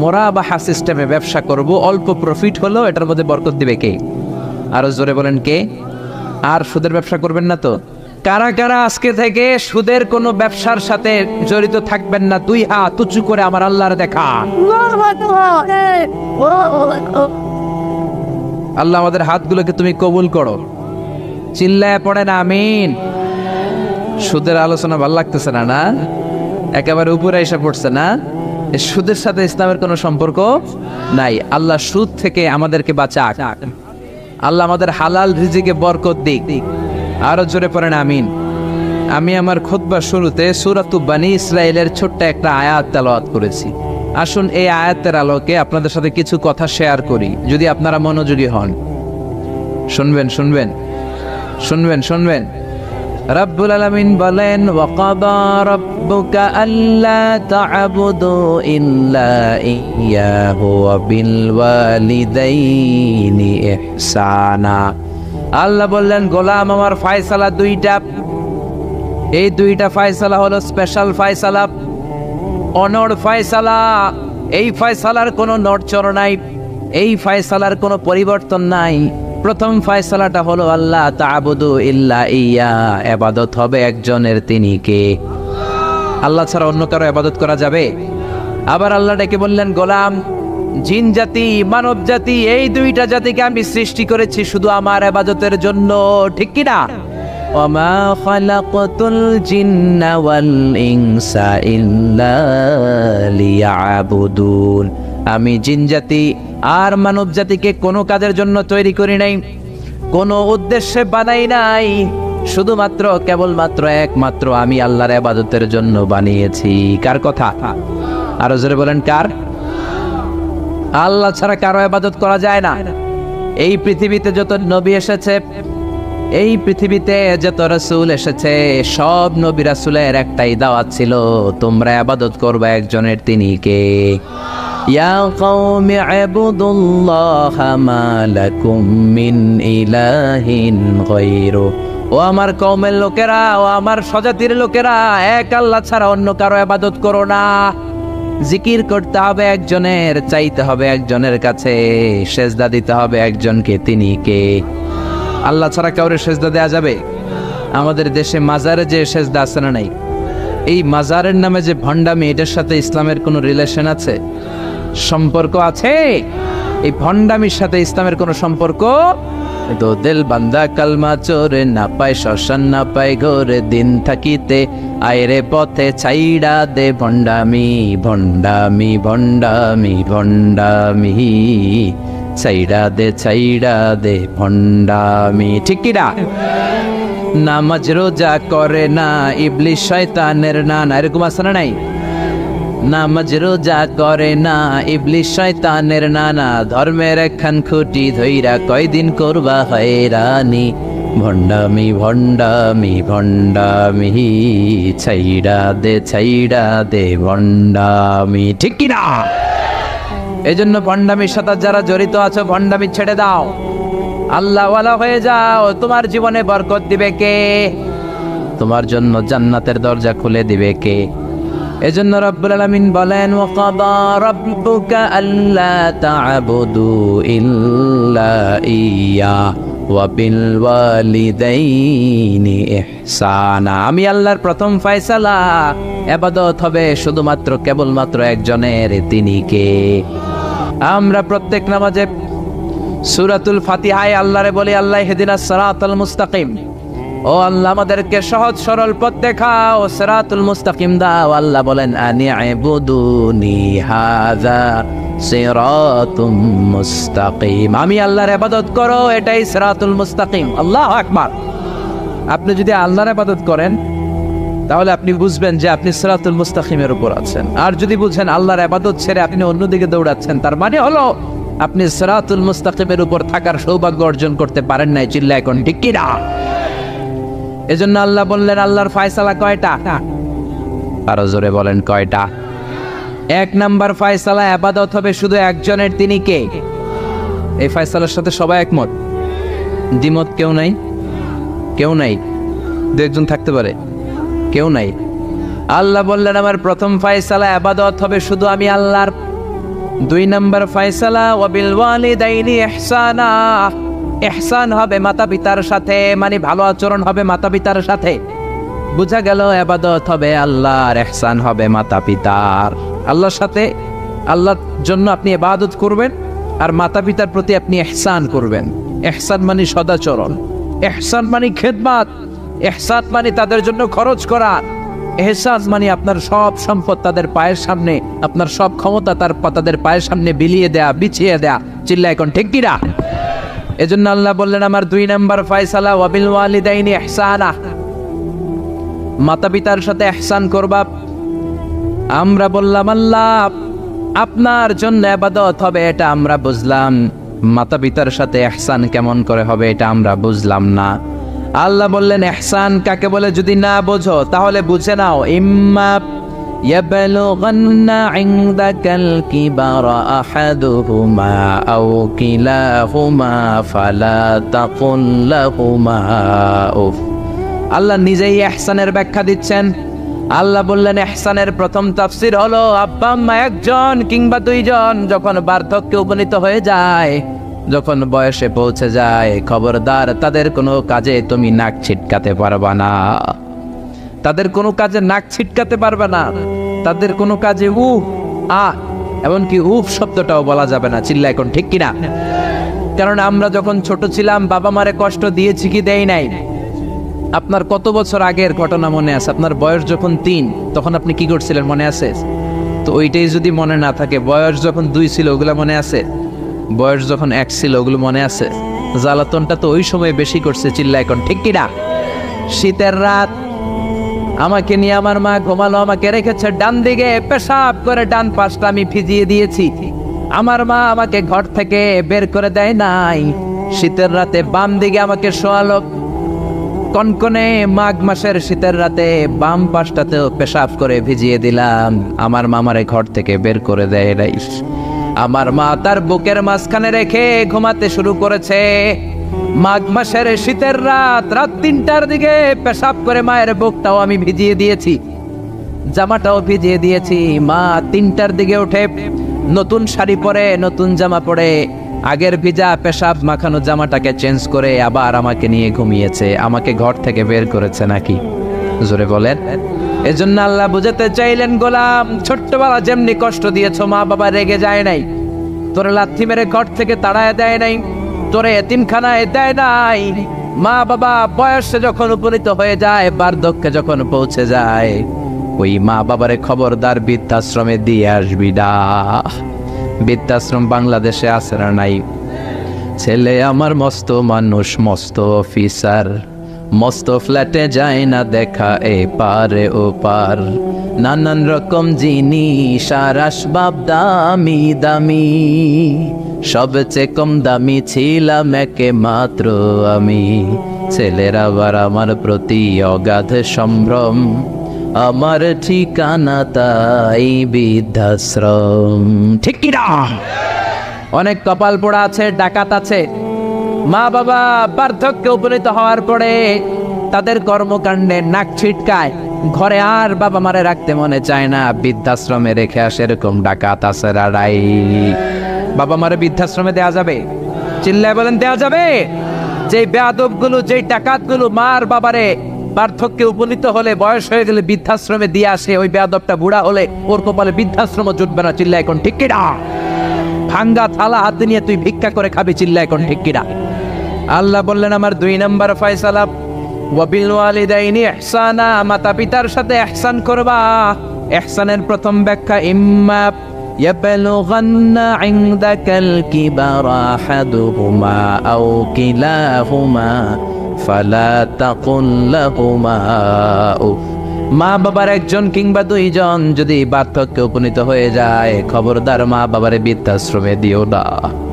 মুরাবাহা সিস্টেমে ব্যবসা করব। অল্প প্রফিট হলেও এটার মধ্যে বরকত দিবে কে? আরো জোরে বলেন কে? আর সুদের ব্যবসা করবেন না তো? কারা কারা আজকে থেকে সুদের কোনো ব্যবসার সাথে জড়িত থাকবেন না? দুই হাত উঁচু করে আমার আল্লাহর দেখা। আল্লাহ আমাদের হাতগুলোকে তুমি কবুল করো, চিল্লায় পড়েন আমিন। সুদের আলোচনা ভালো লাগতেছে না? না একেবারে উপরে এসে পড়ছে না? সুদের সাথে ইসলামের কোনো সম্পর্ক নাই। আল্লাহ সুদ থেকে আমাদেরকে বাঁচাক, আল্লাহ আমাদের হালাল রিজিকে বরকত দিক। আরো জোরে পড়েন আমিন। আমি আমার খুতবার শুরুতে সূরাতু বনী ইসরাইলের ছোট্ট একটা আয়াত তেলাওয়াত করেছি। আসুন এই আয়াতের আলোকে আপনাদের সাথে কিছু কথা শেয়ার করি, যদি আপনারা মনোযোগী হন। শুনবেন শুনবেন শুনবেন শুনবেন। রব্বুল আলামিন বলেন ওয়াকাদা রাব্বুকা আল্লা তা'বুদু ইল্লা ইয়্যাহু ওয়া বিল ওয়ালিদাইনি ইহসানা। আল্লাহ বললেন গোলাম আমার ফয়সালা দুইটা, এই দুইটা ফয়সালা হলো স্পেশাল ফয়সালা, অনড় ফয়সালা। এই ফয়সালার কোনো নড়চড় নাই, এই ফয়সালার কোনো পরিবর্তন নাই। প্রথম ফয়সালাটা হলো আল্লাহ তা'বুদু ইল্লা ইয়্যা, ইবাদত হবে একজনের, তিনি কে? আল্লাহ ছাড়া অন্য কারো ইবাদত করা যাবে? আবার আল্লাহ ডেকে বললেন গোলাম জিন জাতি মানব জাতি এই দুইটা জাতিকে আমি সৃষ্টি করেছি শুধু আমার ইবাদতের জন্য, ঠিক কি না? ওয়ামা খালাকতুল জিন্না ওয়াল ইনসা ইল্লা লিয়াবুদুন, আমি জিন জাতি আর মানব জাতিকে কোনো কাজের জন্য তৈরি করি নাই, কোনো উদ্দেশ্যে বানাই নাই, শুধুমাত্র কেবলমাত্র একমাত্র আমি আল্লাহর ইবাদতের জন্য বানিয়েছি। কার কথা? আরো জোরে বলেন কার? আল্লাহ ছাড়া কারো ইবাদত করা যায় না। এই পৃথিবীতে যত নবী এসেছে, এই পৃথিবীতে যত রাসূল এসেছে, সব নবী রাসূলের একটাই দাওয়াত ছিল, তোমরা ইবাদত করবে একজনের, তিনি কে? ইয়া কওমি ইবুদুল্লাহা মা লাকুম মিন ইলাহিন গায়রু, ও আমার কওমের লোকেরা, ও আমার স্বজাতির লোকেরা, এক আল্লাহ ছাড়া অন্য কারো ইবাদত করো না। জিকির করতে হবে একজনের, চাইতে হবে একজনের কাছে, সেজদা দিতে হবে একজনকে, তিনি কে? আল্লাহ ছাড়া কাউরে সেজদা দেয়া যাবে? আমাদের দেশে মাজারে যে সেজদা আছে না নাই, এই মাজারের নামে যে ভণ্ডামি, এটার সাথে ইসলামের কোনো রিলেশন আছে? সম্পর্ক আছে? এই ভণ্ডামির সাথে ইসলামের কোনো সম্পর্ক? তো দিল বান্দা কালমা চোরে, না পায় শ্মশান না পায় ঘরে, দিন থাকিতে আয়রে পথে ছাইড়া দে ভণ্ডামি ভণ্ডামি ভণ্ডামি ভণ্ডামি, ছাইড়া দে ভণ্ডামি, ঠিক কি না? নামাজ রোজা করে না, ইবলিশ শয়তানের নানা, এরকম আছে না নাই? নামাজ রোজা করে না, ইবলিস শয়তানের নানা, ধর্মের একখান খুঁটি ধইরা কয়দিন করবা হয়রানি। ভণ্ডামি ভণ্ডামি ভণ্ডামি, ছাইড়া দে ভণ্ডামি, ঠিক কি না? এই জন্য ভণ্ডামির সাথে যারা জড়িত আছো, ভণ্ডামি ছেড়ে দাও, আল্লাহওয়ালা হয়ে যাও। তোমার জীবনে বরকত দিবে কে? তোমার জন্য জান্নাতের দরজা খুলে দিবে কে? এজন্য রব্বুল আলামিন বলেন, ওয়াকাদা রাব্বুকা আল্লা তা'বুদু ইল্লা ইয়্যা ওয়া বিল ওয়ালিদাইনি ইহসানা। আমি আল্লাহর প্রথম ফয়সালা, ইবাদত হবে শুধুমাত্র কেবলমাত্র একজনের, তিনি কে? আমরা প্রত্যেক নামাজে সূরাতুল ফাতিহায় আল্লাহরে বলি, আল্লাহ ইহদিনাস সিরাতাল মুস্তাকিম, ও আল্লাহ আমাদেরকে সহজ সরল পথ দেখাও, সিরাতুল মুস্তাকিম দাও। আল্লাহ বলেন, আনি'বুদুনি হাযা সিরাতুম মুস্তাকিম, আমি আল্লাহর ইবাদত করো, এটাই সিরাতুল মুস্তাকিম। আল্লাহু আকবার। আপনি যদি আল্লাহর ইবাদত করেন তাহলে আপনি বুঝবেন যে আপনি সিরাতুল মুস্তাকিমের উপর আছেন। আর যদি বুঝেন আল্লাহর ইবাদত ছেড়ে আপনি অন্যদিকে দৌড়াচ্ছেন, তার মানে হলো আপনি সিরাতুল মুস্তাকিমের উপর থাকার সৌভাগ্য অর্জন করতে পারেন নাই। চিল্লা এখন ঠিক কি না? এজন্য আল্লাহ বললেন, আল্লাহর ফয়সালা কয়টা? আরো জোরে বলেন, কয়টা? এক নাম্বার ফয়সালা, ইবাদত হবে শুধু একজনের, তিনি কে? এই ফয়সালার সাথে সবাই একমত? দ্বিমত কেউ নাই? কেউ নাই? দু একজন থাকতে পারে, কেউ নাই। আল্লাহ বললেন, আমার প্রথম ফয়সালা, ইবাদত হবে শুধু আমি আল্লাহর। দুই নাম্বার ফয়সালা, ওয়া বিল ওয়ালিদাইনি ইহসানা, ইহসান হবে মাতা পিতার সাথে, মানে ভালো আচরণ হবে মাতা পিতার সাথে। বুঝা গেল, ইবাদত হবে আল্লাহর, ইহসান হবে মাতা পিতার। আল্লাহর সাথে, আল্লাহর জন্য আপনি ইবাদত করবেন, আর মাতা পিতার প্রতি আপনি ইহসান করবেন। ইহসান মানে সদাচরণ, ইহসান মানে খেদমত, ইহসান মানে তাদের জন্য খরচ করা, ইহসান মানে আপনার সব সম্পদ তাদের পায়ের সামনে, আপনার সব ক্ষমতা তাদের পায়ের সামনে বিলিয়ে দেয়া, বিছিয়ে দেয়া। চিল্লা এখন ঠিক কি না? এজন্য আল্লাহ বললেন, আমার দুই নাম্বার ফয়সালা, ওয়া বিল ওয়ালিদাইনি ইহসানা, মাতা পিতার সাথে ইহসান করবা। আমরা বললাম, আল্লাহ আপনার জন্য ইবাদত হবে, এটা আমরা বুঝলাম, মাতা পিতার সাথে ইহসান কেমন করে হবে এটা আমরা বুঝলাম না। আল্লাহ বললেন, ইহসান কাকে বলে যদি না বোঝো তাহলে বুঝে নাও, ইম্মা ইয়াবলুগান্না ইনদাকাল কিবারা আহাদুহুমা আও কিলাহুমা ফালা তাকুল লাহুমা উফ। আল্লাহ নিজেই ইহসানের ব্যাখ্যা দিচ্ছেন। আল্লাহ বললেন, ইহসানের প্রথম তাফসীর হলো, আব্বা আম্মা একজন কিংবা দুইজন যখন বার্ধক্যে উপনীত হয়ে যায়, যখন বয়সে পৌঁছে যায়, খবরদার তাদের কোনো কাজে তুমি নাক ছিটকাতে পারবা না, তাদের কোনো কাজে নাক ছিটকাতে পারবে না, তাদের কোনো কাজে এমনকি উফ শব্দটাও বলা যাবে না। চিল্লা এখন ঠিক কিনা? কারণ আমরা যখন ছোট ছিলাম বাবা মারে কষ্ট দিয়েছি কি দেই নাই? আপনার কত বছর আগের ঘটনা মনে আছে? আপনার বয়স যখন 3 তখন আপনি কি করছিলেন মনে আছে? তো ওইটাই যদি মনে না থাকে, বয়স যখন 2 ছিল ওগুলা মনে আছে? বয়স যখন 1 ছিল ওগুলো মনে আছে? জ্বালাতনটা তো ওই সময় বেশি করছে। চিল্লা এখন ঠিক কিনা? শীতের রাত, আমাকে নিয়ে আমার মা ঘুমালো, আমাকে রেখেছে ডান দিকে, পেশাব করে ডান পাশটা আমি ভিজিয়ে দিয়েছি। আমার মা আমাকে ঘর থেকে বের করে দেয় নাই, শীতের রাতে বাম দিকে আমাকে শোয়ালো। কনকনে মাঘ মাসের শীতের রাতে বাম পাশটাতেও পেশাব করে ভিজিয়ে দিলাম, আমার মা আমারে ঘর থেকে বের করে দেয় নাই। আমার মা তার বুকের মাঝখানে রেখে ঘুমাতে শুরু করেছে। মাঘ মাসের শীতের রাত 3টার দিকে পেশাব করে মায়ের বুকটাও আমি ভিজিয়ে দিয়েছি, জামাটাও ভিজিয়ে দিয়েছি। মা 3টার দিকে উঠে নতুন শাড়ি পরে, নতুন জামা পরে, আগের ভিজা পেশাব মাখানো জামাটাকে চেঞ্জ করে আবার আমাকে নিয়ে ঘুমিয়েছে। আমাকে ঘর থেকে বের করেছে নাকি? জোরে বলেন। এজন্য আল্লাহ বুঝাতে চাইলেন, গোলাম ছোট্টবেলা যেমনি কষ্ট দিয়েছো, মা বাবা রেগে যায় নাই, তোরে লাথি মেরে ঘর থেকে তাড়ায় দেয় নাই, তোরে এতিমখানায় দেয় নাই। মা বাবা বয়সে যখন উপনীত হয়ে যায়, বার্ধক্যে যখন পৌঁছে যায়, ওই মা বাবারে খবরদার বৃদ্ধাশ্রমে দিয়ে আসবি না। বৃদ্ধাশ্রম বাংলাদেশে আছে না নাই? ছেলে আমার মস্ত মানুষ, মস্ত অফিসার, মস্ত ফ্ল্যাটে যায় না দেখা এ পারে ও পার, নানান রকম জিনিস আর আসবাব দামি দামি, সবচেয়ে কম দামি ছিলাম একে মাত্র আমি। ছেলের আবার আমার প্রতি অগাধ সম্ভ্রম, আমার ঠিকানা তাই বৃদ্ধাশ্রম। ঠিক কি না? অনেক কপাল পোড়া আছে, ডাকাত আছে, মা বাবা বার্ধক্যে উপনীত হওয়ার পরে তাদের কর্মকাণ্ডে নাক ছিটকায়, ঘরে আর বাবা মারে রাখতে মনে চায় না, বৃদ্ধাশ্রমে রেখে আসে। এরকম ডাকাত আছে রাড়াই। বাবা মারে বৃদ্ধাশ্রমে দেয়া যাবে? চিল্লায় বলেন দেয়া যাবে? যেই বেয়াদব গুলো, যেই ডাকাত গুলো মার বাবারে বার্ধক্যে উপনীত হলে, বয়স হয়ে গেলে বৃদ্ধাশ্রমে দিয়ে আসে, ওই বেয়াদবটা বুড়া হলে ওর কপালে বৃদ্ধাশ্রম জুটবে না। চিল্লায় এখন ঠিক কিনা? ভাঙ্গা থালা হাতে নিয়ে তুই ভিক্ষা করে খাবি। চিল্লায় এখন ঠিক কিনা? আল্লাহ বললেন আমার 2 নম্বর ফয়সালা, ওয়াবিল ওয়ালিদাইনি ইহসানা, মাতা পিতার সাথে ইহসান করবা। ইহসানের প্রথম ব্যাখ্যা, ইম্মা ইয়াবলুগান্না ইনদাকাল কিবারা আহাদুহুমা আও কিলাহুমা ফালা তাকুল লাহুমা উফ। মা বাবার একজন কিংবা 2 জন যদি বার্ধক্যে উপনীত হয়ে যায়, খবরদার মা বাবারে বৃদ্ধাশ্রমে দিও না।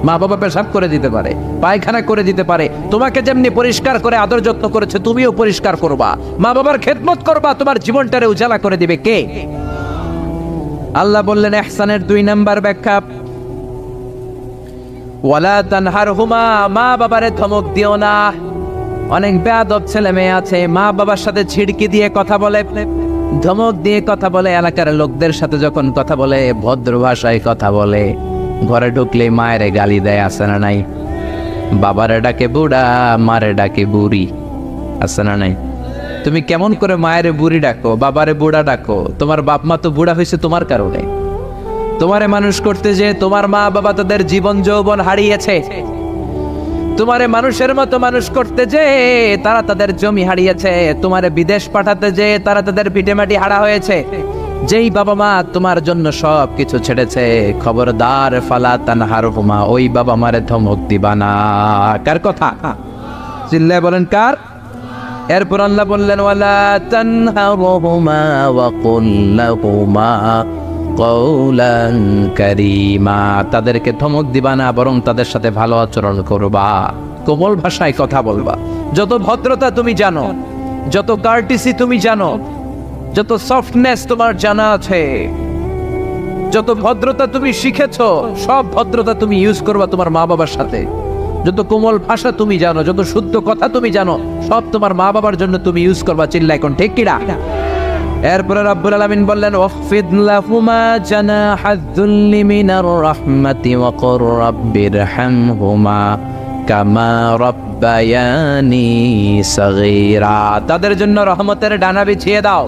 মা বাবা পেশাব করে দিতে পারে, পায়খানা করে দিতে পারে, তোমাকে যেমনি পরিষ্কার করে আদর যত্ন করেছে তুমিও পরিষ্কার করবা, মা বাবার খেদমত করবা, তোমার জীবনটারে উজালা করে দিবে কে? আল্লাহ বললেন ইহসানের 2 নাম্বার ব্যাখ্যা, ওয়ালা তানহারহুমা, মা বাবারে ধমক দিও না। অনেক বেয়াদব ছেলে মেয়ে আছে, মা বাবার সাথে ঝিড়কি দিয়ে কথা বলে, ধমক দিয়ে কথা বলে, এলাকার লোকদের সাথে যখন কথা বলে ভদ্র ভাষায় কথা বলে, ঘরে ঢুকলে মায়েরে গালি দেয়, আছে না নাই? বাবারে ডাকে বুড়া, মারে ডাকে বুড়ি, আছে না নাই? তুমি কেমন করে মায়েরে বুড়ি ডাকো, বাবারে বুড়া ডাকো? তোমার বাপ মা তো বুড়া হয়েছে তোমার কারণে। তোমারে মানুষ করতে যে তোমার মা বাবা তাদের জীবন যৌবন হারিয়েছে, তোমারে মানুষের মতো মানুষ করতে যে তারা তাদের জমি হারিয়েছে, তোমারে বিদেশ পাঠাতে যে তারা তাদের ভিটেমাটি হারা হয়েছে। যেই বাবা মা তোমার জন্য সব কিছু ছেড়েছে, খবরদার ফালা তানহারহুমা, ওই বাবা মারে ধমক দিবা না। কার কথা? চিল্লায় বলেন কার? এরপর আল্লাহ বললেন ওয়ালা তানহারহুমা ওয়া কুল লাহুমা কওলান কারীমা, তাদেরকে ধমক দিবা না, বরং তাদের সাথে ভালো আচরণ করবা, কোমল ভাষায় কথা বলবা। যত ভদ্রতা তুমি জানো, যত কার্টিসি তুমি জানো, যত সফটনেস তোমার জানা আছে, যত ভদ্রতা তুমি শিখেছো, সব ভদ্রতা তুমি ইউজ করবা তোমার মা বাবার সাথে। যত কোমল ভাষা তুমি জানো, যত শুদ্ধ কথা তুমি জানো, সব তোমার মা বাবার জন্য তুমি ইউজ করবা। চিল্লায় এখন ঠিক কিনা? এরপরে রব্বুল আলামিন বললেন ওয়াখফিদ লাহুমা জানাহাদ যুল্লি মিনার রাহমাতি ওয়া কুর রাব্বিরহামহুমা কামা রাব্বায়ানি সাগীরা, তাদের জন্য রহমতের ডানা বিছিয়ে দাও।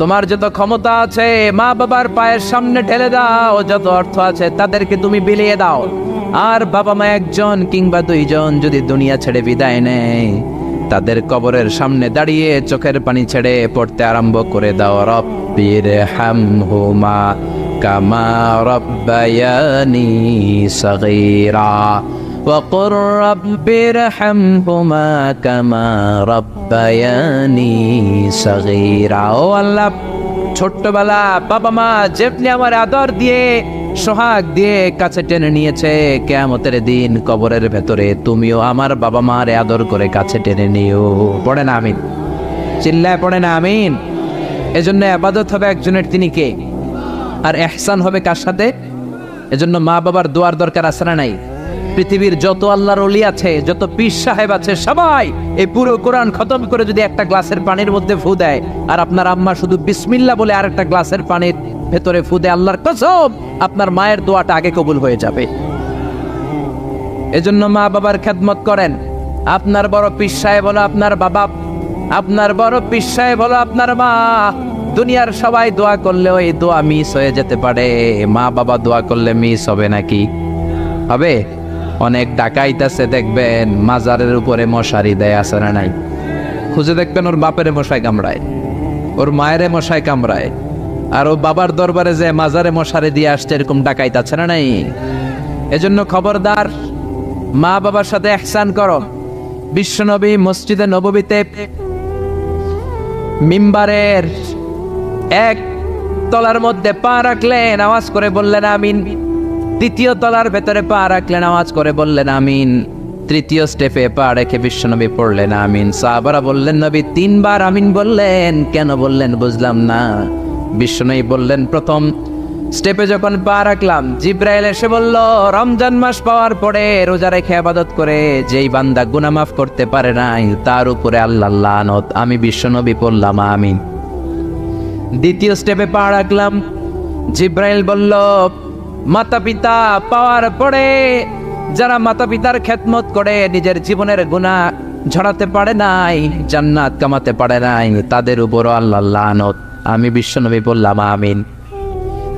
তোমার যত ক্ষমতা আছে মা বাবার পায়ের সামনে ঢেলে দাও, যত অর্থ আছে তাদেরকে তুমি বিলিয়ে দাও। আর বাবা মা 1 জন কিংবা 2 জন যদি দুনিয়া ছেড়ে বিদায় নেয়, তাদের কবরের সামনে দাঁড়িয়ে চোখের পানি ছেড়ে পড়তে আরম্ভ করে দাও, রব্বিরহামহুমা কামা রাব্বায়ানি সাগীরা ওয়া কুর রাব্বিরহামহুমা কামা রাব্বায়ানি সাগীরা। ও আল্লাহ, ছোট্টবেলা বাবা মা যেমনি আমার আদর দিয়ে সোহাগ দিয়ে কাছে টেনে নিয়েছে, কিয়ামতের দিন কবরের ভেতরে তুমিও আমার বাবা মারে আদর করে কাছে টেনে নিও। পড়ে না আমিন? চিল্লায় পড়ে না আমিন? এজন্য ইবাদত হবে একজনের, তিনি কে? আর ইহসান হবে কার সাথে? এজন্য মা বাবার দোয়ার দরকার আছে না নাই? পৃথিবীর যত আল্লাহর ওলি আছে, যত পীর সাহেব আছে, সবাই এই পুরো কোরআন খতম করে যদি একটা গ্লাসের পানির মধ্যে ফু দেয়, আর আপনার আম্মা শুধু বিসমিল্লাহ বলে আরেকটা গ্লাসের পানির ভেতরে ফু দেয়, আল্লাহর কসম আপনার মায়ের দোয়াটা আগে কবুল হয়ে যাবে। এজন্য মা বাবার খেদমত করেন। আপনার বড় পীর সাহেব হলো আপনার বাবা, আপনার বড় পীর সাহেব হলো আপনার মা। দুনিয়ার সবাই দোয়া করলে ওই দোয়া মিস হয়ে যেতে পারে, মা বাবা দোয়া করলে মিস হবে নাকি? হবে? অনেক ডাকাইত আছে দেখবেন মাজারের উপরে মশারি দেয়, আছে না নাই? খুঁজে দেখবেন ওর বাপেরে মশাই কামড়ায়, ওর মায়েরে মশাই কামড়ায়, আর ও বাবার দরবারে যে মাজারে মশারি দিয়ে আসছে, এরকম ডাকাইত আছে না নাই? এজন্য খবরদার, মা বাবার সাথে ইহসান করো। বিশ্বনবী মসজিদে নববীতে মিম্বারের এক তলার মধ্যে পা রাখলেন, আওয়াজ করে বললেন আমিন। দ্বিতীয় তলার ভেতরে পা রাখলেন, আওয়াজ করে বললেন আমিন। তৃতীয় স্টেপে পা রেখে বিশ্বনবী পড়লেন আমিন। সাহাবারা বললেন নবী 3 বার আমিন বললেন, কেন বললেন বুঝলাম না। বিশ্বনবী বললেন প্রথম স্টেপে যখন পা রাখলাম, জিব্রাইল এসে বলল রমজান মাস পাওয়ার পরে রোজা রেখে ইবাদত করে যেই বান্দা গুনাহ মাফ করতে পারে নাই তার উপরে আল্লাহর লানত। আমি বিশ্বনবী পড়লাম আমিন। দ্বিতীয় স্টেপে পা রাখলাম, জিব্রাইল বলল মাতা পিতা পাওয়ার পরে যারা মাতা পিতার খেদমত করে নিজের জীবনের গুনাহ ঝরাতে পারে নাই, জান্নাত কামাতে পারে নাই, তাদের উপরও আল্লাহর লানত। আমি বিশ্বনবী বললাম আমিন।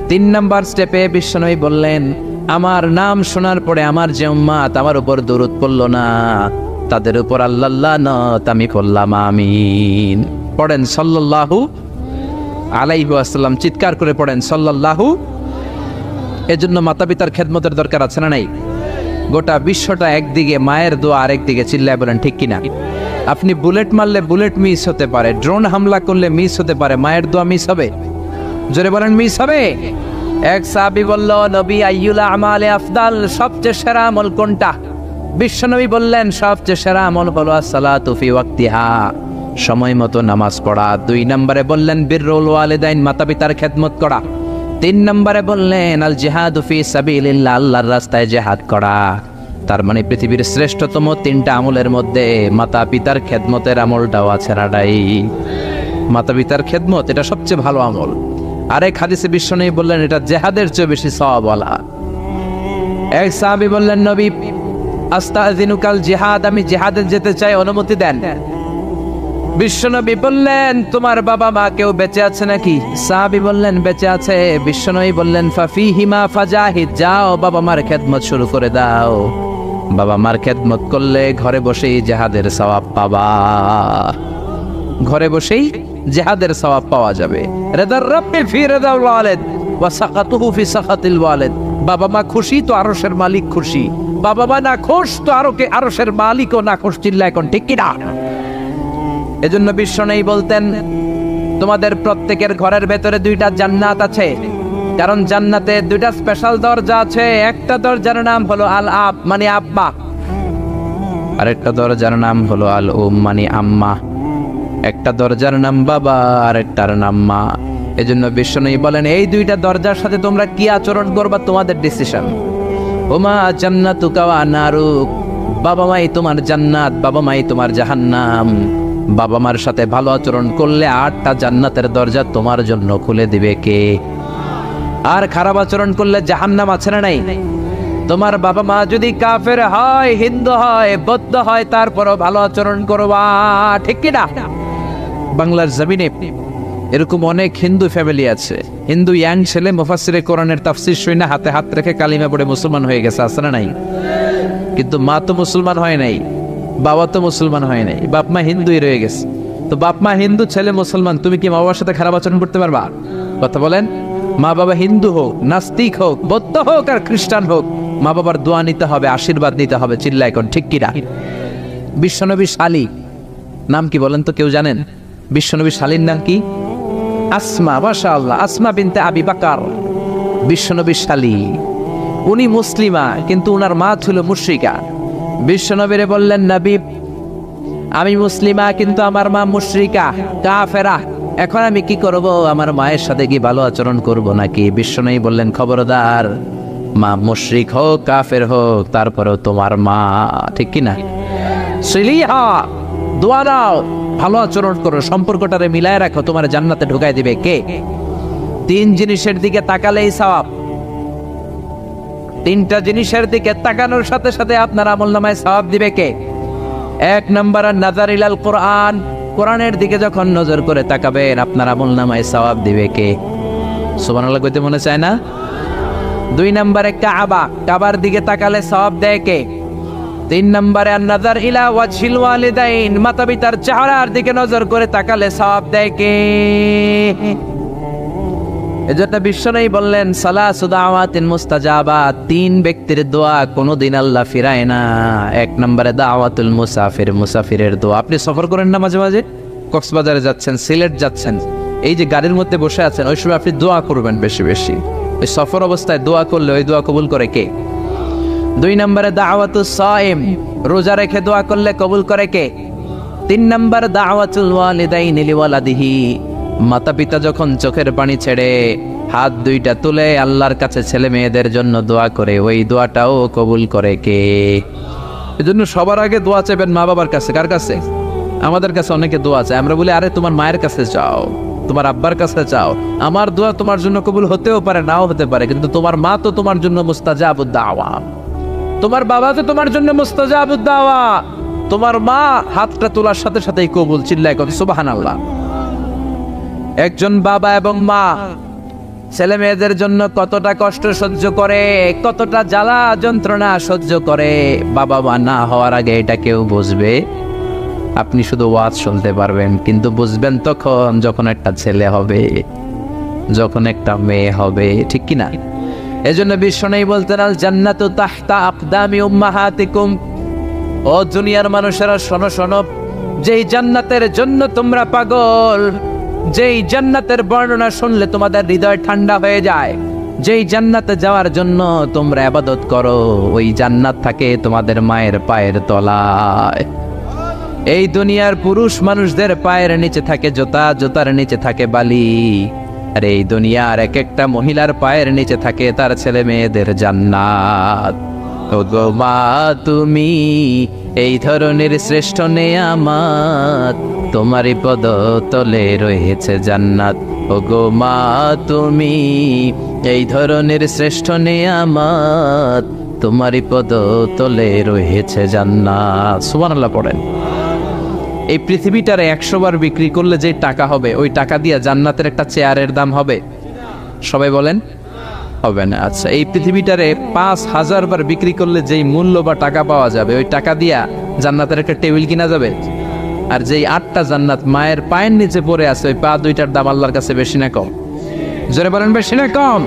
3 নাম্বার স্টেপে বিশ্বনবী বললেন আমার নাম শোনার পরে আমার যে উম্মত আমার উপর দরুদ পড়ল না তাদের উপর আল্লাহর লানত। আমি বললাম আমিন। পড়েন সাল্লাল্লাহু আলাইহি ওয়াসাল্লাম, চিৎকার করে পড়েন সাল্লাল্লাহু। এজন্য মাতা পিতার খেদমতের দরকার আছে না নাই? গোটা বিশ্বটা একদিকে, মায়ের দোয়া আরেকদিকে। চিল্লায় বলেন ঠিক কিনা? আপনি বুলেট মারলে বুলেট মিস হতে পারে, ড্রোন হামলা করলে মিস হতে পারে, মায়ের দোয়া মিস হবে? জোরে বলেন মিস হবে? এক সাহাবী বলল নবী আইয়ুল আমালে আফদাল, সবচেয়ে সেরা আমল কোনটা? বিশ্বনবী বললেন সবচেয়ে সেরা আমল হলো আসসালাতু ফি ওয়াক্তিহা, সময় মতো নামাজ পড়া। 2 নম্বরে বললেন বিররুল ওয়ালিদাইন, মাতা পিতার খেদমত করা। 3 নম্বরে বললেন আল জিহাদু ফি সাবিলিল্লাহ, আল্লাহর রাস্তায় জিহাদ করা। তার মানে পৃথিবীর শ্রেষ্ঠতম 3টা আমলের মধ্যে মাতা পিতার খেদমতের আমলটাও আছে না? মাতা পিতার খেদমত এটা সবচেয়ে ভালো আমল। আরেক হাদিসে বিশ্বনবী বললেন এটা জিহাদের চেয়ে বেশি সওয়াবওয়ালা। এক সাহাবী বললেন নবী আস্তাযিনুকাল জিহাদ, আমি জিহাদে যেতে চাই, অনুমতি দেন। বিশ্বনবী বললেন তোমার বাবা মা কেউ বেঁচে আছে নাকি? সাহাবী বললেন বেঁচে আছে। বিশ্বনবী বললেন ফাফিহিমা ফাজাহিদ, যাও বাবা মার খেদমত শুরু করে দাও। বাবা মার খেদমত করলে ঘরে বসেই জিহাদের সওয়াব পাবা, ঘরে বসেই জিহাদের সওয়াব পাওয়া যাবে। রিদার রাব্বি ফি রিদাল ওয়ালিদ ওয়া সাকাতুহু ফি সাকাতিল ওয়ালিদ, বাবা মা খুশি তো আরশের মালিক খুশি, বাবা মা না খুশ তো আরশের মালিকও না খুশ। চিল্লা এখন ঠিক কি না? এজন্য বিশ্বনবী বলতেন তোমাদের প্রত্যেকের ঘরের ভেতরে 2টা জান্নাত আছে, কারণ জান্নাতে 2টা স্পেশাল দরজা আছে। একটা দরজার নাম হলো আল আব মানে আব্বা, আরেকটা দরজার নাম হলো আল উম মানে আম্মা। একটা দরজার নাম বাবা, আরেকটার নাম মা। এজন্য বিশ্বনবী বলেন এই 2টা দরজার সাথে তোমরা কি আচরণ করবা তোমাদের ডিসিশন। ওমা জান্নাতুকা ওয়া নারুক, বাবা মাই তোমার জান্নাত, বাবা মাই তোমার জাহান্নাম। বাবা মার সাথে ভালো আচরণ করলে 8টা জান্নাতের দরজা তোমার জন্য খুলে দিবে কে? আর খারাপ আচরণ করলে জাহান্নাম আছে না নাই? তোমার বাবা মা যদি কাফের হয়, হিন্দু হয়, বৌদ্ধ হয়, তারপরও ভালো আচরণ করবা, ঠিক কি না? বাংলার জমিনে এরকম অনেক হিন্দু ফ্যামিলি আছে, হিন্দু ইয়াং ছেলে মুফাসসিরে কোরআনের তাফসীর শুনে হাতে হাত রেখে কালিমা পড়ে মুসলমান হয়ে গেছে, আছে না নাই? কিন্তু মা তো মুসলমান হয় নাই, বাবা তো মুসলমান হয় নাই, বাপ মা হিন্দুই রয়ে গেছে। তো বাপ মা হিন্দু, ছেলে মুসলমান, তুমি কি মা বাবার সাথে খারাপ আচরণ করতে পারবা? কথা বলেন। মা বাবা হিন্দু হোক, নাস্তিক হোক, বৌদ্ধ হোক আর খ্রিস্টান হোক, মা বাবার দোয়া নিতে হবে, আশীর্বাদ নিতে হবে। চিল্লা এখন ঠিক কিনা? বিশ্বনবী শালী নাম কি বলেন তো? কেউ জানেন বিশ্বনবী শালীর নাম কি? আসমা। মাশাআল্লাহ, আসমা বিনতে আবি বকর বিশ্বনবী শালী। উনি মুসলিমা কিন্তু উনার মা ছিল মুশরিকা। বিশ্বনবীরে বললেন নবী আমি মুসলিমা কিন্তু আমার মা মুশরিকা কাফেরা, এখন আমি কি করব? আমার মায়ের সাথে কি ভালো আচরণ করব নাকি? বিশ্বনবী বললেন খবরদার, মা মুশরিক হোক কাফের হোক তারপরেও তোমার মা, ঠিক কি না? সিলিহা, দোয়া দাও, ভালো আচরণ করো, সম্পর্কটারে মিলায় রাখো, তোমার জান্নাতে ঢুকাই দিবে কে? 3 জিনিসের দিকে তাকালেই সওয়াব। 3টা জিনিসের দিকে তাকানোর সাথে সাথে আপনার আমলনামায় সওয়াব দিবে কে? 1 নম্বর নাযার ইলাল কোরআন, কোরআনের দিকে যখন নজর করে তাকাবেন আপনার আমলনামায় সওয়াব দিবে কে? সুবহানাল্লাহ কইতে মনে চায় না? 2 নম্বরে কাবা, কাবার দিকে তাকালে সওয়াব দেয় কে? 3 নম্বরে নাযার ইলা ওয়াজহিল ওয়ালিদাইন, মাতা পিতার চেহারার দিকে নজর করে তাকালে সওয়াব দেয় কে? এজন্য বিশ্বনবী বললেন সালাসু দাওয়াতিন মুস্তাজাবাত, 3 ব্যক্তির দোয়া কোনোদিন আল্লাহ ফিরায় না। 1 নম্বরে দাওয়াতুল মুসাফির, মুসাফিরের দোয়া। আপনি সফর করেন না মাঝে মাঝে, কক্সবাজারে যাচ্ছেন, সিলেট যাচ্ছেন, এই যে গাড়ির মধ্যে বসে আছেন, ওই সময় আপনি দোয়া করবেন বেশি বেশি। ওই সফর অবস্থায় দোয়া করলে ওই দোয়া কবুল করে কে? 2 নম্বরে দাওয়াতুস সাইম, রোজা রেখে দোয়া করলে কবুল করে কে? 3 নম্বর দাওয়াতুল ওয়ালিদাইনি লিওয়ালাদিহি, মাতা পিতা যখন চোখের পানি ছেড়ে হাত 2টা তুলে আল্লাহর কাছে ছেলে মেয়েদের জন্য দোয়া করে, ওই দোয়াটাও কবুল করে কে? এজন্য সবার আগে দোয়া চাইবেন মা বাবার কাছে। কার কাছে? আমাদের কাছে অনেকে দোয়া চায়, আমরা বলি আরে তোমার মায়ের কাছে চাও, তোমার আব্বার কাছে চাও। আমার দোয়া তোমার জন্য কবুল হতেও পারে, নাও হতে পারে, কিন্তু তোমার মা তো তোমার জন্য মুস্তাজাবুদ দাওয়া, তোমার বাবা তো তোমার জন্য মুস্তাজাবুদ দাওয়া। তোমার মা হাতটা তোলার সাথে সাথেই কবুল। চিল্লায় কত সুবহানাল্লাহ। একজন বাবা এবং মা ছেলে মেয়েদের জন্য কতটা কষ্ট সহ্য করে, কতটা জ্বালা যন্ত্রণা সহ্য করে, বাবা মা না হওয়ার আগে এটা কেউ বুঝবে? আপনি শুধু ওয়াজ শুনতে পারবেন, কিন্তু বুঝবেন তখন যখন একটা ছেলে হবে, যখন একটা মেয়ে হবে, ঠিক কিনা? এজন্য বিশ্বনবী বলতেন আল জান্নাতু তাহতা আকদামি উম্মাহাতিকুম। ও দুনিয়ার মানুষেরা শোনো শোনো, যেই জান্নাতের জন্য তোমরা পাগল, যেই জান্নাতের বর্ণনা শুনলে তোমাদের হৃদয় ঠান্ডা হয়ে যায়, যেই জান্নাতে যাওয়ার জন্য তোমরা ইবাদত করো, ওই জান্নাত থাকে তোমাদের মায়ের পায়ের তলায়। এই দুনিয়ার পুরুষ মানুষদের পায়ের নিচে থাকে জুতা, জুতার নিচে থাকে বালি, আর এই দুনিয়ার এক একটা মহিলার পায়ের নিচে থাকে তার ছেলে মেয়েদের জান্নাত। ওগো মা তুমি এই ধরনের শ্রেষ্ঠ নেয়ামত, তোমারই পদ তলে রয়েছে জান্নাত। ওগো মা তুমি এই ধরনের শ্রেষ্ঠ নেয়ামত, তোমারই পদ তলে রয়েছে জান্নাত। সুবহানাল্লাহ পড়েন। এই পৃথিবীটারে 100 বার বিক্রি করলে যে টাকা হবে, ওই টাকা দিয়ে জান্নাতের একটা চেয়ারের দাম হবে? সবাই বলেন হবে না। আচ্ছা, এই পৃথিবীটারে 5000 বার বিক্রি করলে যেই মূল্য বা টাকা পাওয়া যাবে, ওই টাকা দিয়া জান্নাতের একটা টেবিল কিনা যাবে? আর যেই 8টা জান্নাত মায়ের পায়ের নিচে পড়ে আছে, ওই পা 2টার দাম আল্লাহর কাছে বেশি না কম? জোরে বলেন বেশি না কম?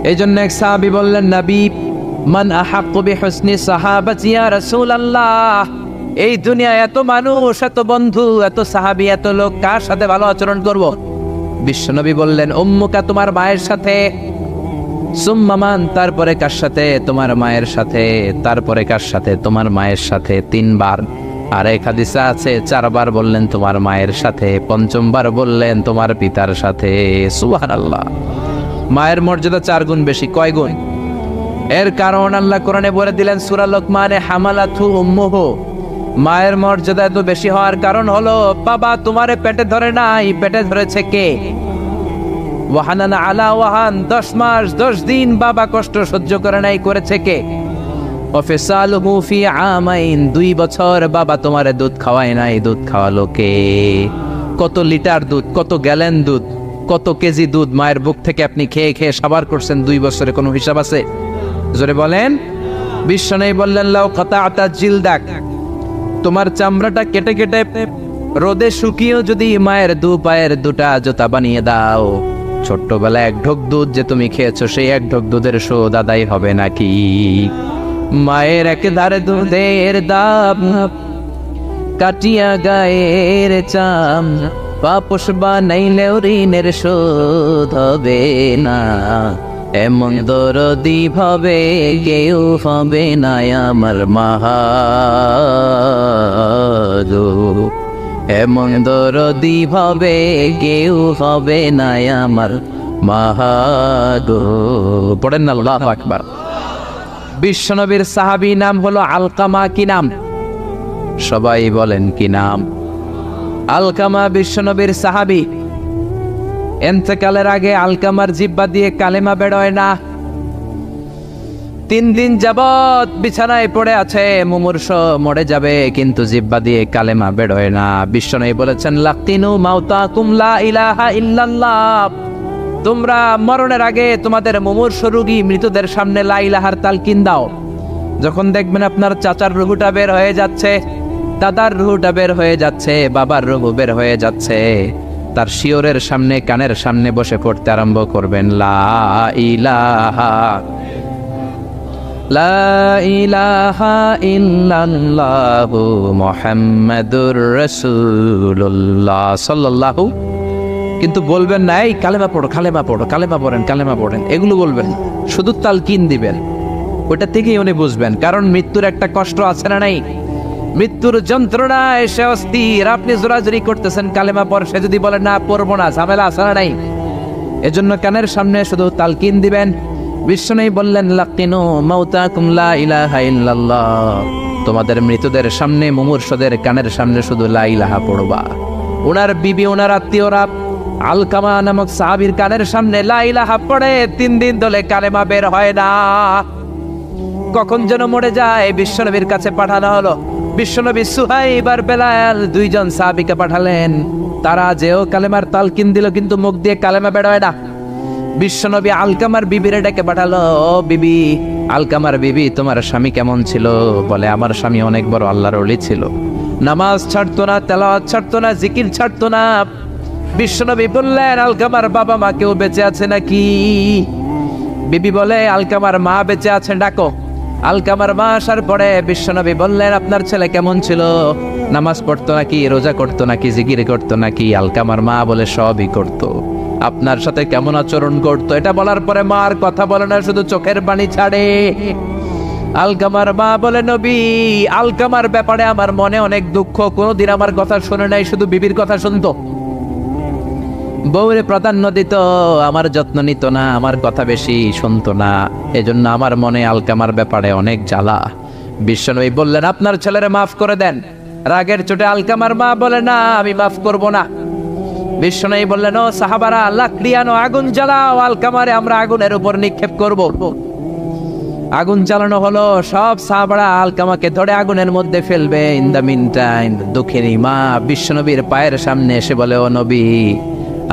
এই জন্য এক সাহাবী বললেন, নবী মান আহাক্কু বিহুসনি সাহাবাতি ইয়া রাসূলুল্লাহ, এই দুনিয়ায় এত মানুষ, এত বন্ধু, এত সাহাবী, এত লোক, কার সাথে ভালো আচরণ করব? বিশ্বনবী বললেন উম্মুকা, তোমার মায়ের সাথে। সুম্মা মান, তারপরে কার সাথে? তোমার মায়ের সাথে। তারপরে কার সাথে? তোমার মায়ের সাথে। 3 বার। আর এক হাদিসে আছে 4 বার বললেন তোমার মায়ের সাথে, 5ম বার বললেন তোমার পিতার সাথে। সুবহানাল্লাহ। মায়ের মর্যাদা 4 গুণ বেশি। কয় গুণ? এর কারণ আল্লাহ কোরআনে বলে দিলেন সূরা লোকমানে, হামালাতু উম্মুহু, মায়ের মর্যাদা এত বেশি হওয়ার কারণ হলো বাবা তোমারে পেটে ধরে নাই, পেটে ধরেছে কে? ওয়াহানানা আলা ওয়াহান, 10 মাস 10 দিন বাবা কষ্ট সহ্য করে নাই, করেছে কে? ওয়াফিসালুহু ফি আমাইন, 2 বছর বাবা তোমারে দুধ খাওয়ায় নাই, দুধ খাওয়ালো কে? কত লিটার দুধ, কত গ্যালন দুধ, কত কেজি দুধ মায়ের বুক থেকে আপনি খেয়ে খেয়ে সাবার করছেন 2 বছরে, কোনো হিসাব আছে? জোরে বলেন। বিশ্বনবী বললেন লাউ কাতাআতা জিলদাক, তোমার চামড়াটা কেটে কেটে রোদে শুকিয়েও যদি মায়ের 2 পায়ের 2টা জুতা বানিয়ে দাও, ছোট্টবেলায় 1 ঢোক দুধ যে তুমি খেয়েছো, সেই 1 ঢোক দুধের শোধ আদায় হবে নাকি? মায়ের একেধারে দুধের দাম, কাটিয়া গায়ের চাম, পাপস বানাইলেও ঋণের শোধ হবে না। এমন দরদি ভাবে কেউ হবে না আমার মাহাদো, এমন দরদি ভাবে কেউ হবে না আমার মাহাদো। পড়েন না আল্লাহু আকবার। বিশ্বনবীর সাহাবী নাম হলো আলকামা। কি নাম? সবাই বলেন কি নাম? আলকামা বিশ্বনবীর সাহাবী। এন্তেকালের আগে আলকামার জিহ্বা দিয়ে কালেমা বেরোয় না। 3 দিন যাবত বিছানায় পড়ে আছে, মুমূর্ষ, মরে যাবে, কিন্তু জিহ্বা দিয়ে কালেমা বেরোয় না। বিশ্বনবী বলেছেন লাকিনু মাউতাকুম লা ইলাহা ইল্লাল্লাহ, তোমরা মরণের আগে তোমাদের মুমূর্ষ রোগী মৃতদের সামনে লা ইলাহার তালকিন দাও। যখন দেখবেন আপনার চাচার রুহুটা বের হয়ে যাচ্ছে, দাদার রুহুটা বের হয়ে যাচ্ছে, বাবার রুহু বের হয়ে যাচ্ছে, তার শিওরের সামনে, কানের সামনে বসে পড়তে আরম্ভ করবেন, লা ইলাহা লা ইলাহা ইল্লাল্লাহু মুহাম্মাদুর রাসূলুল্লাহ সাল্লাল্লাহু। কিন্তু বলবেন না এই কালেমা পড়ো, কালেমা পড়ো, কালেমা পড়েন, কালেমা পড়েন, এগুলো বলবেন, শুধু তালকিন দিবেন। ওটা থেকেই উনি বুঝবেন, কারণ মৃত্যুর একটা কষ্ট আছে না নাই? মৃত্যুর যন্ত্রণা এসে অস্থির, আপনি জোরাজুরি করতেছেন কালেমা পড়, সে যদি বলে না পড়বো না, ঝামেলা আছে না নাই? এজন্য কানের সামনে শুধু তালকিন দিবেন। বিষ্ণু বললেন, লাকিনু মাউতাকুম লা ইলাহা ইল্লাল্লাহ, তোমাদের মৃতদের সামনে, মুমূর্ষদের কানের সামনে শুধু লা ইলাহা পড়বা। ওনার বিবি, ওনার আত্মীয়রা আলকামা নামক সাহাবীর কানের সামনে লা ইলাহা পড়ে 3 দিন ধরে কালেমা বের হয় না। কখন যেন মরে যায়, বিশ্বনবীর কাছে পাঠানো হলো। বিশ্বনবী সুহাইব আর বেলাল 2 জন সাহাবীকে পাঠালেন, তারা যেও কালেমার তালকিন দিল, কিন্তু মুখ দিয়ে কালেমা বের হয় না। বিশ্বনবী আলকামার বিবিরে ডেকে পাঠালো, ও বিবি, আলকামার বিবি, তোমার স্বামী কেমন ছিল? বলে, আমার স্বামী অনেক বড় আল্লাহর ওলি ছিল, নামাজ ছাড়তো না, তেলাওয়াত ছাড়তো না, জিকির ছাড়তো না। বিশ্বনবী বললেন, আলকামার বাবা মা কেউ বেঁচে আছে নাকি? বিবি বলে, আলকামার মা বেঁচে আছেন, ডাকো। আলকামার মা আসার পরে বিশ্বনবী বললেন, আপনার ছেলে কেমন ছিল? নামাজ পড়তো নাকি, রোজা করতো নাকি, জিকির করতো নাকি? আলকামার মা বলে, সবই করতো। আপনার সাথে কেমন আচরণ করতো? এটা বলার পরে মা আর কথা বলে না, শুধু চোখের পানি ছাড়ে। আলকামার মা বলে, নবী, আলকামার ব্যাপারে আমার মনে অনেক দুঃখ, কোনোদিন আমার কথা শুনে নাই, শুধু বিবির কথা শুনতো, বউরে প্রাধান্য দিত, আমার যত্ন নিত না, আমার কথা বেশি শুনতো না, এজন্য আমার মনে আলকামার ব্যাপারে অনেক জ্বালা। বিশ্বনবী বললেন, আপনার ছেলেরে মাফ করে দেন। রাগের চোটে আলকামার মা বলে, না, আমি মাফ করব না। বিশ্বনবী বললেন, ও সাহাবারা, লাকড়ি আনো, আগুন জ্বালাও, আলকামারে আমরা আগুনের উপর নিক্ষেপ করব। আগুন জ্বালানো হলো, সব সাহাবারা আলকামাকে ধরে আগুনের মধ্যে ফেলবে। ইন দ্য মিন টাইম দুঃখিনী মা বিশ্বনবীর পায়ের সামনে এসে বলে, ও নবী,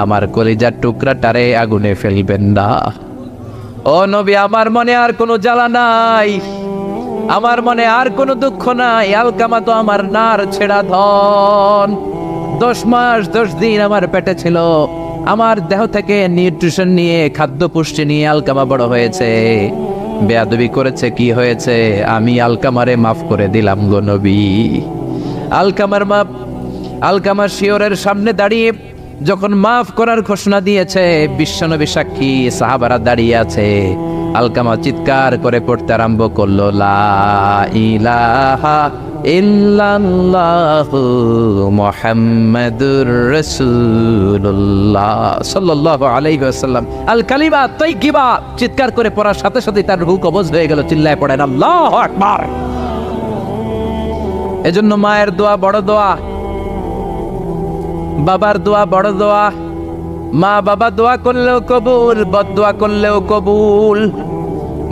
আমার কলিজার টুকরাটারে আগুনে ফেলবেন না। ও নবী, আমার মনে আর কোনো জ্বালা নাই, আমার মনে আর কোনো দুঃখ নাই, আলকামা তো আমার নার ছেড়া ধন। 10 মাস 10 দিন আমার পেটে ছিল, আমার দেহ থেকে নিউট্রিশন নিয়ে, খাদ্য পুষ্টি নিয়ে আলকামা বড় হয়েছে। বেয়াদবি করেছে, কি হয়েছে? আমি আলকামারে মাফ করে দিলাম গো নবী। আলকামার মা, আলকামার শিওরের সামনে দাঁড়িয়ে যখন মাফ করার ঘোষণা দিয়েছে, বিশ্বনবী সাক্ষী, সাহাবারা দাঁড়িয়ে আছে। আলকামা চিৎকার করে পড়তে আরম্ভ করলো, লা ইলাহা ইল্লাল্লাহু মুহাম্মাদুর রাসূলুল্লাহ সাল্লাল্লাহু আলাইহি ওয়াসাল্লাম। আল কালিমা তাইয়্যিবা চিৎকার করে পড়ার সাথে সাথে তার রূহ কবজ হয়ে গেল। চিল্লায় পড়েন, আল্লাহু আকবার। এজন্য মায়ের দোয়া বড় দোয়া, বাবার দোয়া বড় দোয়া। মা বাবা দোয়া করলেও কবুল, বদদোয়া করলেও কবুল।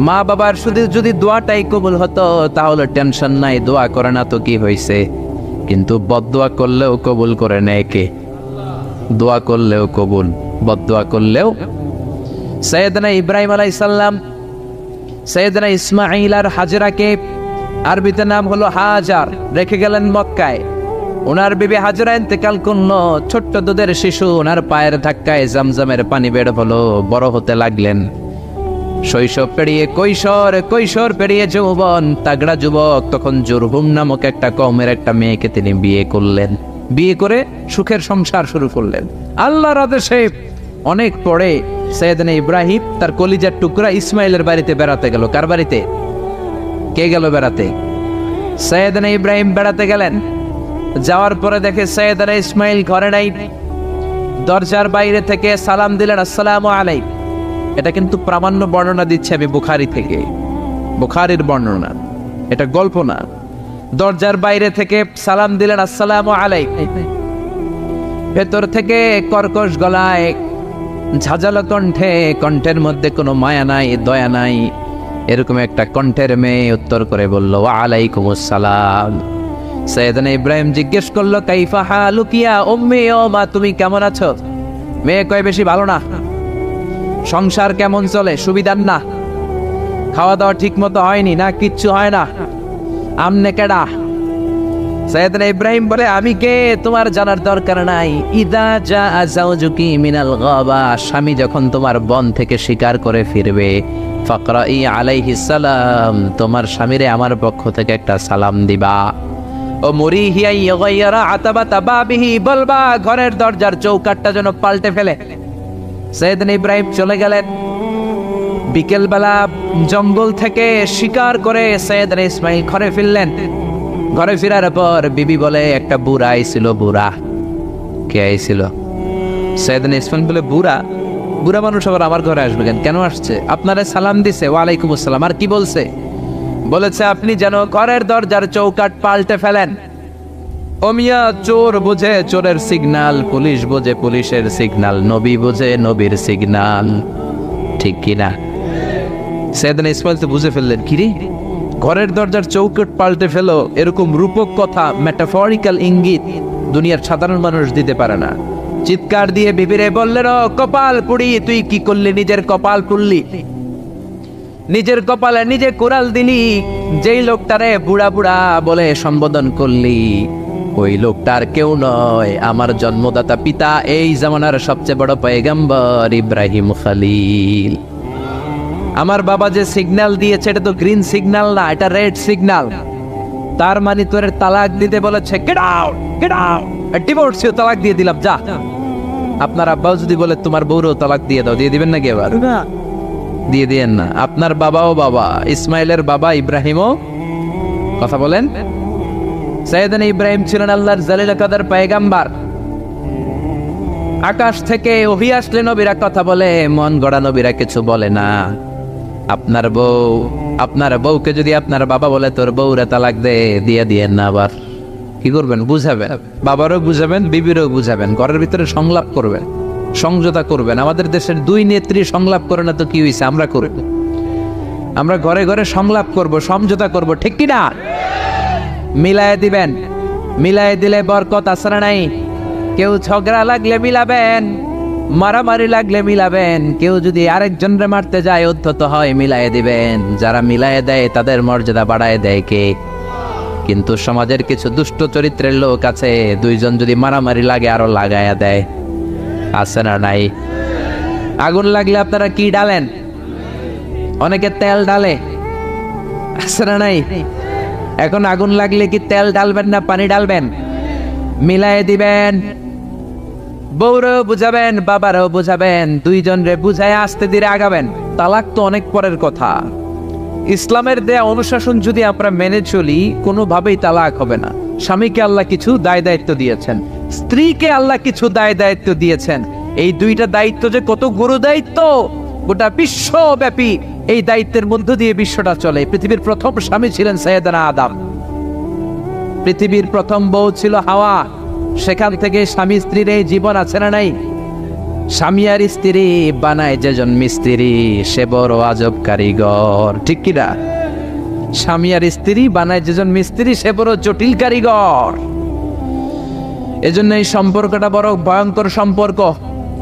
মা বাবার শুধু যদি দোয়াটাই কবুল হতো তাহলে টেনশন নাই, দোয়া করে না তো কি হয়েছে। কিন্তু বদদোয়া করলেও কবুল করে নেয় কে? দোয়া করলেও কবুল, বদদোয়া করলেও। সৈয়দনা ইব্রাহিম আলাইহিস সালাম সৈয়দনা ইসমাঈল আর হাজরাকে, আরবিতে নাম হলো হাজার, রেখে গেলেন মক্কায়। ওনার বিবি হাজরা ইন্তেকাল করলো, ছোট্ট দুধের শিশু, ওনার পায়ের ধাক্কায় জামজামের পানি বের হলো, বড় হতে লাগলেন। শৈশব পেরিয়ে কৈশোর, কৈশোর পেরিয়ে যৌবন, তাগড়া যুবক। তখন জুরহুম নামক একটা কওমের একটা মেয়েকে তিনি বিয়ে করলেন। বিয়ে করে সুখের সংসার শুরু করলেন আল্লাহর আদেশে। অনেক পরে সৈয়দনা ইব্রাহিম তার কলিজার টুকরা ইসমাইলের বাড়িতে বেড়াতে গেল। কার বাড়িতে? কে গেল বেড়াতে? সৈয়দনা ইব্রাহিম বেড়াতে গেলেন। যাওয়ার পরে দেখে সৈয়দনা ইসমাইল ঘরে নাই। দরজার বাইরে থেকে সালাম দিলেন, আসসালামু আলাইকুম। এটা কিন্তু প্রামাণ্য বর্ণনা দিচ্ছে আমি বুখারী থেকে, বুখারীর বর্ণনা, এটা গল্প না। দরজার বাইরে থেকে সালাম দিলেন, আসসালামু আলাইকুম। ভেতর থেকে কর্কশ গলায়, ঝাঁঝালো কণ্ঠে, কণ্ঠের মধ্যে কোনো মায়া নাই, দয়া নাই, এরকম একটা কণ্ঠের মেয়ে উত্তর করে বলল, ওয়া আলাইকুমুস সালাম। সৈয়দনা ইব্রাহিম জিজ্ঞেস করলো, কাইফা হালুকা ইয়া উম্মি, ও মা তুমি কেমন আছো? মেয়ে কয়, বেশি ভালো না। সংসার কেমন চলে? সুবিধার না? খাওয়া দাওয়া ঠিক মতো হয়নি না? কিচ্ছু হয় না? আমনে কেডা? সাইয়েদনা ইব্রাহিম বলে, আমি কে তোমার জানার দরকার নাই। ইদা জা যাওজুকি মিনাল গাবা, স্বামী যখন তোমার বন থেকে শিকার করে ফিরবে, ফাকরাই আলাইহিস সালাম, তোমার স্বামীরে আমার পক্ষ থেকে একটা সালাম দিবা। ও মুরিহিয়া ইয়াগাইরা আতাবাতা বাবিহি, বলবা ঘরের দরজার চৌকাঠটা যেন পাল্টে ফেলে। সাইয়েদনা ইব্রাহিম চলে গেলেন। বিকেলবেলা জঙ্গল থেকে শিকার করে সাইয়েদনা ইসমাইল ঘরে ফিরলেন। ঘরে ফেরার পর বিবি বলে, একটা বুড়া আইছিল। বুড়া কে আইছিল? সাইয়েদনা ইসমাইল বলে, বুড়া? বুড়া মানুষ আবার আমার ঘরে আসবে কেন? কেন আসছে? আপনারে সালাম দিছে। ওয়ালাইকুম আসসালাম। আর কি বলছে? বলেছে আপনি যেন ঘরের দরজার চৌকাঠ পাল্টে ফেলেন। ও মিয়া, চোর বোঝে চোরের সিগন্যাল, পুলিশ বোঝে পুলিশের সিগন্যাল, নবী বোঝে নবীর সিগন্যাল, ঠিক কিনা? সাইয়েদনা ইসমাইল তো বুঝে ফেললেন, কিরে ঘরের দরজার চৌকাঠ পাল্টে ফেলো, এরকম রূপক কথা, মেটাফরিক্যাল ইঙ্গিত দুনিয়ার সাধারণ মানুষ দিতে পারে না। চিৎকার দিয়ে বিবিরে বললেন, ও কপাল পুড়ি, তুই কি করলি? নিজের কপাল পুড়লি, নিজের কপালে নিজে কুড়াল দিলি। যেই লোকটারে বুড়া বুড়া বলে সম্বোধন করলি, ওই লোকটার কেউ নয়, আমার জন্মদাতা পিতা, এই জামানার সবচেয়ে বড় পয়গম্বর ইব্রাহিম খলিল। আমার বাবা যে সিগন্যাল দিয়েছে, এটা তো গ্রিন সিগন্যাল না, এটা রেড সিগন্যাল। তার মানে তোর তালাক দিতে বলেছে, get out, get out, divorce, তালাক দিয়ে দিলাম, যা। আপনার আব্বাও যদি বলে তোমার বউরও তালাক দিয়ে দাও, দিয়ে দিবেন নাকি? এবার দিয়ে দিয়েন না। আপনার বাবাও বাবা, ইসমাইলের বাবা ইব্রাহিমও, কথা বলেন। সাইয়েদনা ইব্রাহিম ছিলেন আল্লাহর জালিল কাদের পয়গম্বর। আকাশ থেকে ওহী আসলে নবীরা কথা বলে, মন গড়া নবীরা কিছু বলে না। আপনার বউকে যদি আপনার বাবা বলে তোর বউরে তালাক দে, দিয়ে দিয়েন না। আবার কি করবেন? বুঝাবেন, বাবারও বুঝাবেন, বিবিরও বুঝাবেন, ঘরের ভিতরে সংলাপ করবেন, সমঝোতা করবেন। আমাদের দেশের দুই নেত্রী সংলাপ করে না তো কি হয়েছে? আমরা করব, আমরা ঘরে ঘরে সংলাপ করব, সমঝোতা করব, ঠিক কি না? মিলায়ে দিবেন, মিলায়ে দিলে বরকত আছে না নাই? কেউ ঝগড়া লাগলে মিলাবেন, মারামারি লাগলে মিলাবেন, কেউ যদি আরেকজনরে মারতে যায়, উদ্ধত হয়, মিলায়ে দিবেন। যারা মিলায়ে দেয় তাদের মর্যাদা বাড়ায় দেয় কে? কিন্তু সমাজের কিছু দুষ্ট চরিত্রের লোক আছে, দুইজন যদি মারামারি লাগে আরো লাগায়া দেয়, আছে না নাই? আগুন লাগলে আপনারা কি ডালেন? অনেকে তেল ডালে, আছে না নাই? এখন আগুন লাগলে কি তেল ডালবেন না পানি ডালবেন? মিলায়ে দিবেন। বউরেও বুঝাবেন, বাবারও বুঝাবেন, দুইজন রে বুঝায় আস্তে ধীরে আগাবেন। তালাক তো অনেক পরের কথা। ইসলামের দেয়া অনুশাসন যদি আমরা মেনে চলি, কোনোভাবেই তালাক হবে না। স্বামীকে আল্লাহ কিছু দায় দায়িত্ব দিয়েছেন, স্ত্রীকে আল্লাহ কিছু দায় দায়িত্ব দিয়েছেন। এই দুইটা দায়িত্ব যে কত গুরু দায়িত্ব, গোটা বিশ্বব্যাপী এই দায়িত্বের মধ্য দিয়ে বিশ্বটা চলে। পৃথিবীর প্রথম স্বামী ছিলেন সাইয়েদনা আদম, পৃথিবীর প্রথম বউ ছিল হাওয়া। সেখান থেকে স্বামী স্ত্রীর এই জীবন আছে না নাই? স্বামী আর স্ত্রী বানায় যেজন মিস্ত্রি, সে বড় আজব কারিগর, ঠিক কিনা? স্বামী আর স্ত্রী বানায় যেজন মিস্ত্রি, সে বড় জটিল কারিগর। এজন্য এই সম্পর্কটা বড় ভয়ঙ্কর সম্পর্ক,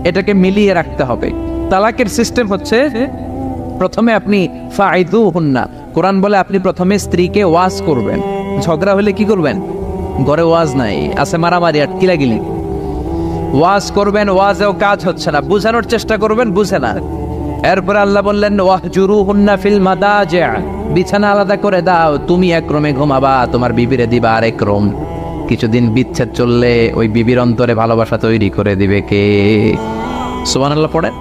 এটাকে মিলিয়ে রাখতে হবে। তালাকের সিস্টেম হচ্ছে, প্রথমে আপনি ফাইদুহুন্না, কোরআন বলে আপনি প্রথমে স্ত্রীকে ওয়াজ করবেন। ঝগড়া হলে কি করবেন? ঘরে ওয়াজ নাই, আছে মারামারি আর কিলাগিলি। ওয়াজ করবেন, ওয়াজেও কাজ হচ্ছে না, বুঝানোর চেষ্টা করবেন, বুঝে না। এরপর আল্লাহ বললেন, ওয়াহজুরুহুন্না ফিল মাদাজি', বিছানা আলাদা করে দাও, তুমি এক রুমে ঘুমাবা, তোমার বিবিরে দিবা আরেক রুম। কিছুদিন বিচ্ছেদ চললে ওই বিবির অন্তরে ভালোবাসা তৈরি করে দিবে কে? সুবহানাল্লাহ পড়েন।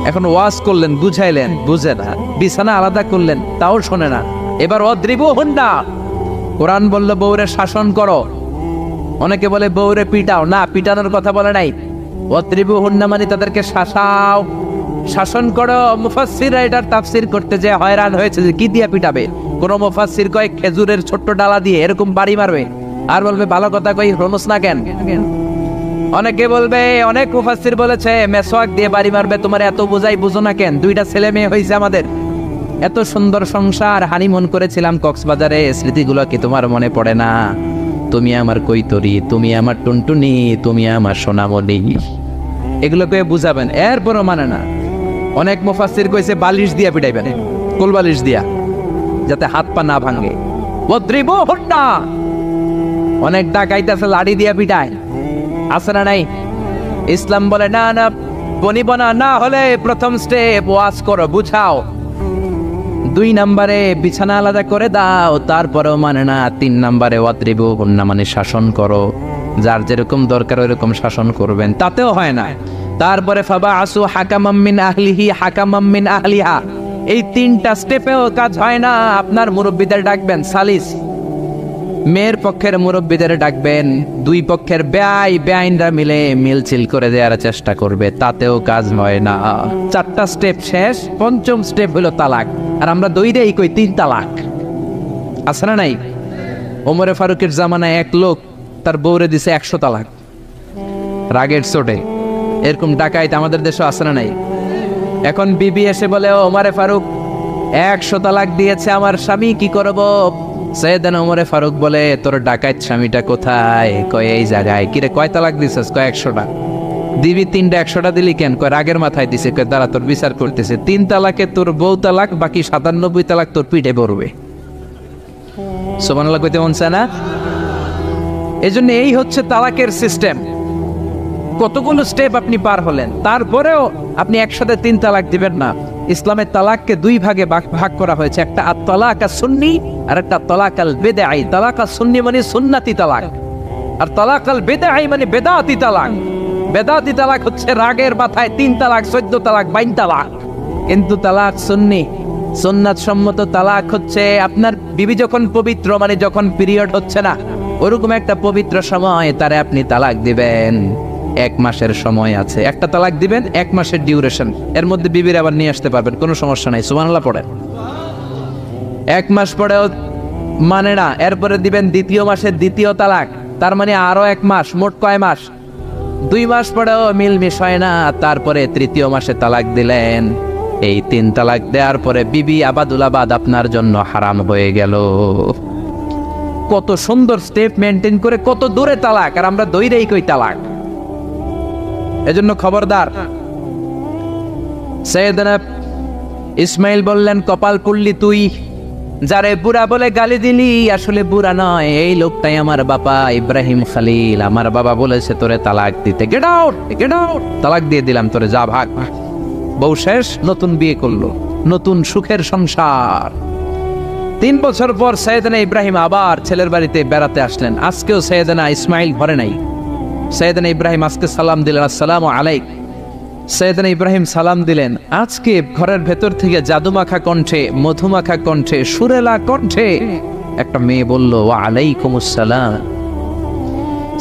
এখন ওয়াজ করলেন, বুঝাইলেন, বুঝে না। বিছানা আলাদা করলেন, তাও শোনে না। এবার ওয়াদরিবুহুন্না, কোরআন বলল বউরে শাসন করো। অনেকে বলে বউরে পিটাও, না, পিটানোর কথা বলে নাই। ওয়াদরিবুহুন্না মানে তাদেরকে শাসাও, শাসন করো। মুফাসসিররা এটার তাফসীর করতে যে হয়রান হয়েছে যে কি দিয়া পিটাবে। কোন মুফাসসির কয় খেজুরের ছোট্ট ডালা দিয়ে এরকম বাড়ি মারবে, আর বলবে ভালো কথা কই হনস না কেন। অনেকে বলবে, অনেক মুফাসসির বলেছে মেসওয়াক দিয়ে বাড়ি মারবে, তোমার এত বোঝাই বুঝো না কেন? দুইটা ছেলে মেয়ে হয়েছে আমাদের, এত সুন্দর সংসার, হানিমুন করেছিলাম কক্সবাজারে, স্মৃতিগুলো কি তোমার মনে পড়ে না? তুমি আমার কৈতরি, তুমি আমার টুনটুনি, তুমি আমার সোনামণি, এগুলোকে বুঝাবেন। এরপরও মানে না। অনেক মুফাসসির কইছে বালিশ দিয়া পিটাইবেন, কোল বালিশ দিয়া, যাতে হাত পা না ভাঙে। ওয়াদরিবুহুন্না, অনেক ডাকাইতেছে লাঠি দিয়া পিটায়, আছে না নাই? ইসলাম বলে না না, বনিবনা না হলে প্রথম স্টেপ ওয়াজ করো, বুঝাও। 2 নম্বরে বিছানা আলাদা করে দাও, তারপরেও মানে না। 3 নম্বরে ওয়াত্রিবু হুন্না, মানে শাসন করো, যার যেরকম দরকার ওইরকম শাসন করবেন, তাতেও হয় না। তারপরে ফাবা আসু হাকামাম মিন আহলিহি হাকামাম মিন আহলিহা, এই 3টা স্টেপেও কাজ হয় না। আপনার মুরব্বিদের ডাকবেন সালিস, মেয়ের পক্ষের মুরব্বিদের ডাকবেন, 2 পক্ষের বেআইনরা মিলে মিলছিল করে দেওয়ার চেষ্টা করবে, তাতেও কাজ হয় না। 4টা স্টেপ শেষ, 5ম স্টেপ হলো তালাক। আর আমরা দইরেই কই 3 তালাক, আছে না নাই? ওমরে ফারুকের জামানায় এক লোক তার বউরে দিছে 100 তালাক, রাগের চোটে। এরকম ডাকাইত আমাদের দেশে আছে না নাই? এখন বিবি এসে বলে, ও ওমরে ফারুক 100 তালাক দিয়েছে আমার স্বামী, কি করব? সৈয়দনা ওমরে ফারুক বলে, তোর ডাকাইত স্বামীটা কোথায়? কয় এই জায়গায়। কিরে কয় তালাক দিছিস? কয় 100টা। দিবি 3টা, 100টা দিলি কেন? কয় রাগের মাথায় দিছে। কয় দাঁড়া, তোর বিচার করতেছে। 3 তালাকে তোর বউ তালাক, বাকি 97 তালাক তোর পিঠে পড়বে। সুবহানাল্লাহ কইতে মন চায় না? এজন্য এই হচ্ছে তালাকের সিস্টেম। কতগুলো স্টেপ আপনি পার হলেন, তারপরেও আপনি একসাথে 3 তালাক দিবেন না। ইসলামের তালাককে 2 ভাগে ভাগ করা হয়েছে, একটা আত-তালাক আস-সুন্নি আর একটা তালাক আল-বিদআই। তালাক আস-সুন্নি মানে সুন্নতি তালাক, আর তালাক আল-বিদআই মানে বেদাতি তালাক। বেদাতি তালাক হচ্ছে রাগের মাথায় 3 তালাক, 14 তালাক, 22 তালাক। কিন্তু তালাক সুন্নি, সুন্নাত সম্মত তালাক হচ্ছে আপনার বিবি যখন পবিত্র, মানে যখন পিরিয়ড হচ্ছে না, ওরকম একটা পবিত্র সময় তারে আপনি তালাক দিবেন। 1 মাসের সময় আছে, একটা তালাক দিবেন, 1 মাসের ডিউরেশন, এর মধ্যে বিবির আবার নিয়ে আসতে পারবেন, কোনো সমস্যা নাই। সুবহানাল্লাহ পড়েন। 1 মাস পরেও মানে না, এরপরে দিবেন 2য় মাসের 2য় তালাক, তার মানে আরো 1 মাস, মোট কয় মাস? 2 মাস পরেও মিলমিশ হয় না, তারপরে 3য় মাসে তালাক দিলেন। এই 3 তালাক দেওয়ার পরে বিবি আবাদুল আবাদ আপনার জন্য হারাম হয়ে গেল। কত সুন্দর স্টেপ মেনটেন করে কত দূরে তালাক, আর আমরা দইরেই কই তালাক। এজন্য খবরদার। সৈয়দনা ইসমাইল বললেন, কপাল পুড়লি তুই, যারে বুড়া বলে গালি দিলি আসলে বুড়া নয়, এই লোকটাই আমার বাবা ইব্রাহিম খলিল। আমার বাবা বলেছে তোরে তালাক দিতে, গেট আউট, গেট আউট। তালাক দিয়ে দিলাম তোরে, যা ভাগ। বউ শেষ, নতুন বিয়ে করলো, নতুন সুখের সংসার। 3 বছর পর সৈয়দনা ইব্রাহিম আবার ছেলের বাড়িতে বেড়াতে আসলেন। আজকেও সৈয়দনা ইসমাইল ঘরে নাই। সৈয়দনা ইব্রাহিম আজকে সালাম দিলেন, আসসালামু আলাইক। সৈয়দনা ইব্রাহিম সালাম দিলেন। আজকে ঘরের ভেতর থেকে জাদুমাখা কণ্ঠে, মধুমাখা কণ্ঠে, সুরেলা কণ্ঠে একটা মেয়ে বলল, ওয়া আলাইকুমুস সালাম।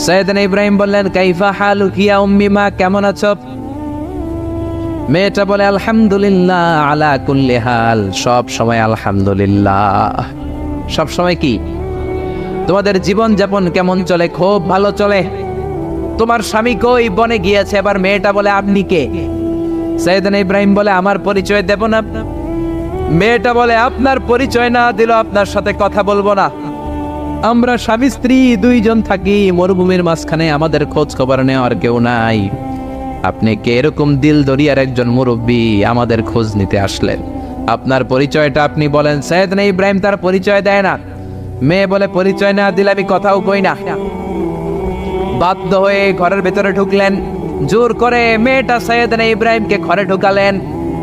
সৈয়দনা ইব্রাহিম বললেন, কাইফা হালুকি ইয়া উম্মি, মা কেমন আছো? মেয়েটা বলে, আলহামদুলিল্লাহ আলা কুল্লি হাল, সব সময় আলহামদুলিল্লাহ। সব সময় কি? তোমাদের জীবন যাপন কেমন চলে? খুব ভালো চলে। তোমার স্বামী কই? বনে গিয়েছে। এবার মেয়েটা বলে, আপনি কে? সৈয়দনা ইব্রাহিম বলে, আমার পরিচয় দেব না। মেয়েটা বলে, আপনার পরিচয় না দিল আপনার সাথে কথা বলবো না। আমরা স্বামী স্ত্রী 2 জন থাকি মরুভূমির মাঝখানে, আমাদের খোঁজ খবর নেওয়ার কেউ নাই। আপনি কে? এরকম দিল দরিয়ার একজন মুরব্বী, আমাদের খোঁজ নিতে আসলেন। আপনার পরিচয়টা আপনি বলেন। সৈয়দনা ইব্রাহিম তার পরিচয় দেয় না। মেয়ে বলে, পরিচয় না দিলে আমি কথাও কই না। বাধ্য হয়ে ঘরের ভেতরে ঢুকলেন। জোর করে মেয়েটা সৈয়দনা ইব্রাহিমকে ঘরে ঢুকালেন,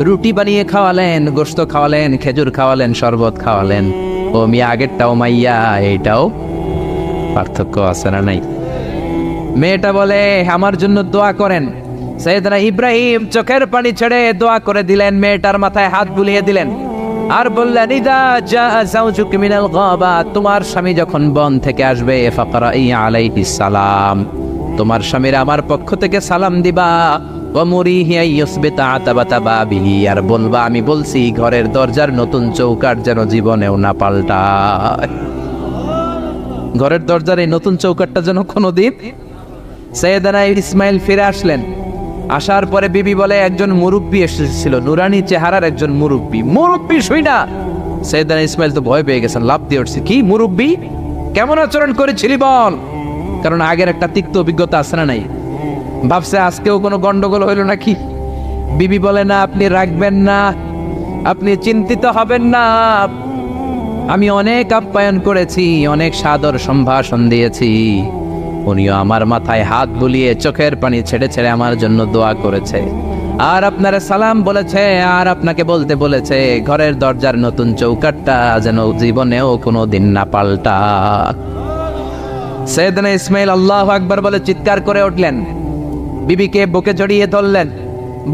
রুটি বানিয়ে খাওয়ালেন, গোশত খাওয়ালেন, খেজুর খাওয়ালেন, শরবত খাওয়ালেন। ও মিয়া, আগেরটাও মাইয়া, এইটাও পার্থক্য আছে না নাই? মেয়েটা বলে, আমার জন্য দোয়া করেন। সৈয়দনা ইব্রাহিম চোখের পানি ছেড়ে দোয়া করে দিলেন, মেয়েটার মাথায় হাত বুলিয়ে দিলেন, আর বললেন, ইদা জা যাওজুক মিনাল গাবা, তোমার স্বামী যখন বন থেকে আসবে, ফাকরাই আলাইহিস সালাম, তোমার স্বামীর আমার পক্ষ থেকে সালাম দিবা। ওয়া মুরিহি আইয়ুসবিতা আতাবাতা বাবিহি, আর বলবা আমি বলছি ঘরের দরজার নতুন চৌকাঠ যেন জীবনেও না পাল্টায়। ঘরের দরজার এই নতুন চৌকাঠটা যেন কোনোদিন। সৈয়দনা ইসমাইল ফিরে আসলেন। আসার পরে বিবি বলে, একজন মুরব্বী এসেছিল, নুরানি চেহারার একজন মুরব্বী। মুরব্বী শুই না। সৈয়দনা ইসমাইল তো ভয় পেয়ে গেছেন, লাফ দিয়ে উঠছে, কি মুরব্বী? কেমন আচরণ করেছিলি বল? কারণ আগের একটা তিক্ত অভিজ্ঞতা আছে না নাই? ভাবছে আজকেও কোনো গন্ডগোল হইল নাকি। বিবি বলে, না, আপনি রাখবেন না, আপনি চিন্তিত হবেন না। আমি অনেক আপ্যায়ন করেছি, অনেক সাদর সম্ভাষণ দিয়েছি, উনিও আমার মাথায় হাত বুলিয়ে চোখের পানি ছেড়ে ছেড়ে আমার জন্য দোয়া করেছে, আর আপনারা সালাম বলেছে, আর আপনাকে বলতে বলেছে ঘরের দরজার নতুন চৌকাটটা যেন জীবনেও কোনো দিন না পাল্টা। সাইয়েদনা ইসমাইল আল্লাহু আকবার বলে চিৎকার করে উঠলেন, বিবিকে বুকে জড়িয়ে ধরলেন,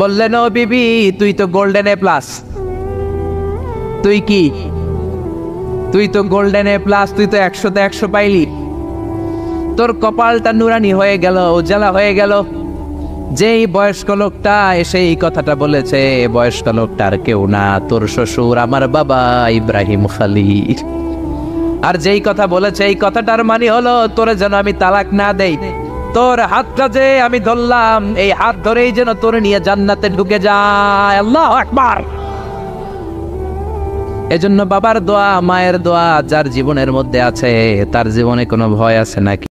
বললেন ও বিবি, তুই তো গোল্ডেন এ প্লাস। তুই কি? তুই তো গোল্ডেন এ প্লাস, তুই তো 100-তে 100 পাইলি। তোর কপালটা নুরানি হয়ে গেল, উজালা হয়ে গেল। যেই বয়স্ক লোকটা এসে এই কথাটা বলেছে, বয়স্ক লোকটার কেউ না, তোর শ্বশুর আমার বাবা ইব্রাহিম খালিল। আর যেই কথা বলেছে এই কথাটার মানে হলো তোরে যেন আমি তালাক না দেই, তোর হাতটা যে আমি ধরলাম, এই হাত ধরেই যেন তোরে নিয়ে জান্নাতে ঢুকে যায়। আল্লাহু আকবার। এজন্য বাবার দোয়া, মায়ের দোয়া যার জীবনের মধ্যে আছে, তার জীবনে কোনো ভয় আছে নাকি?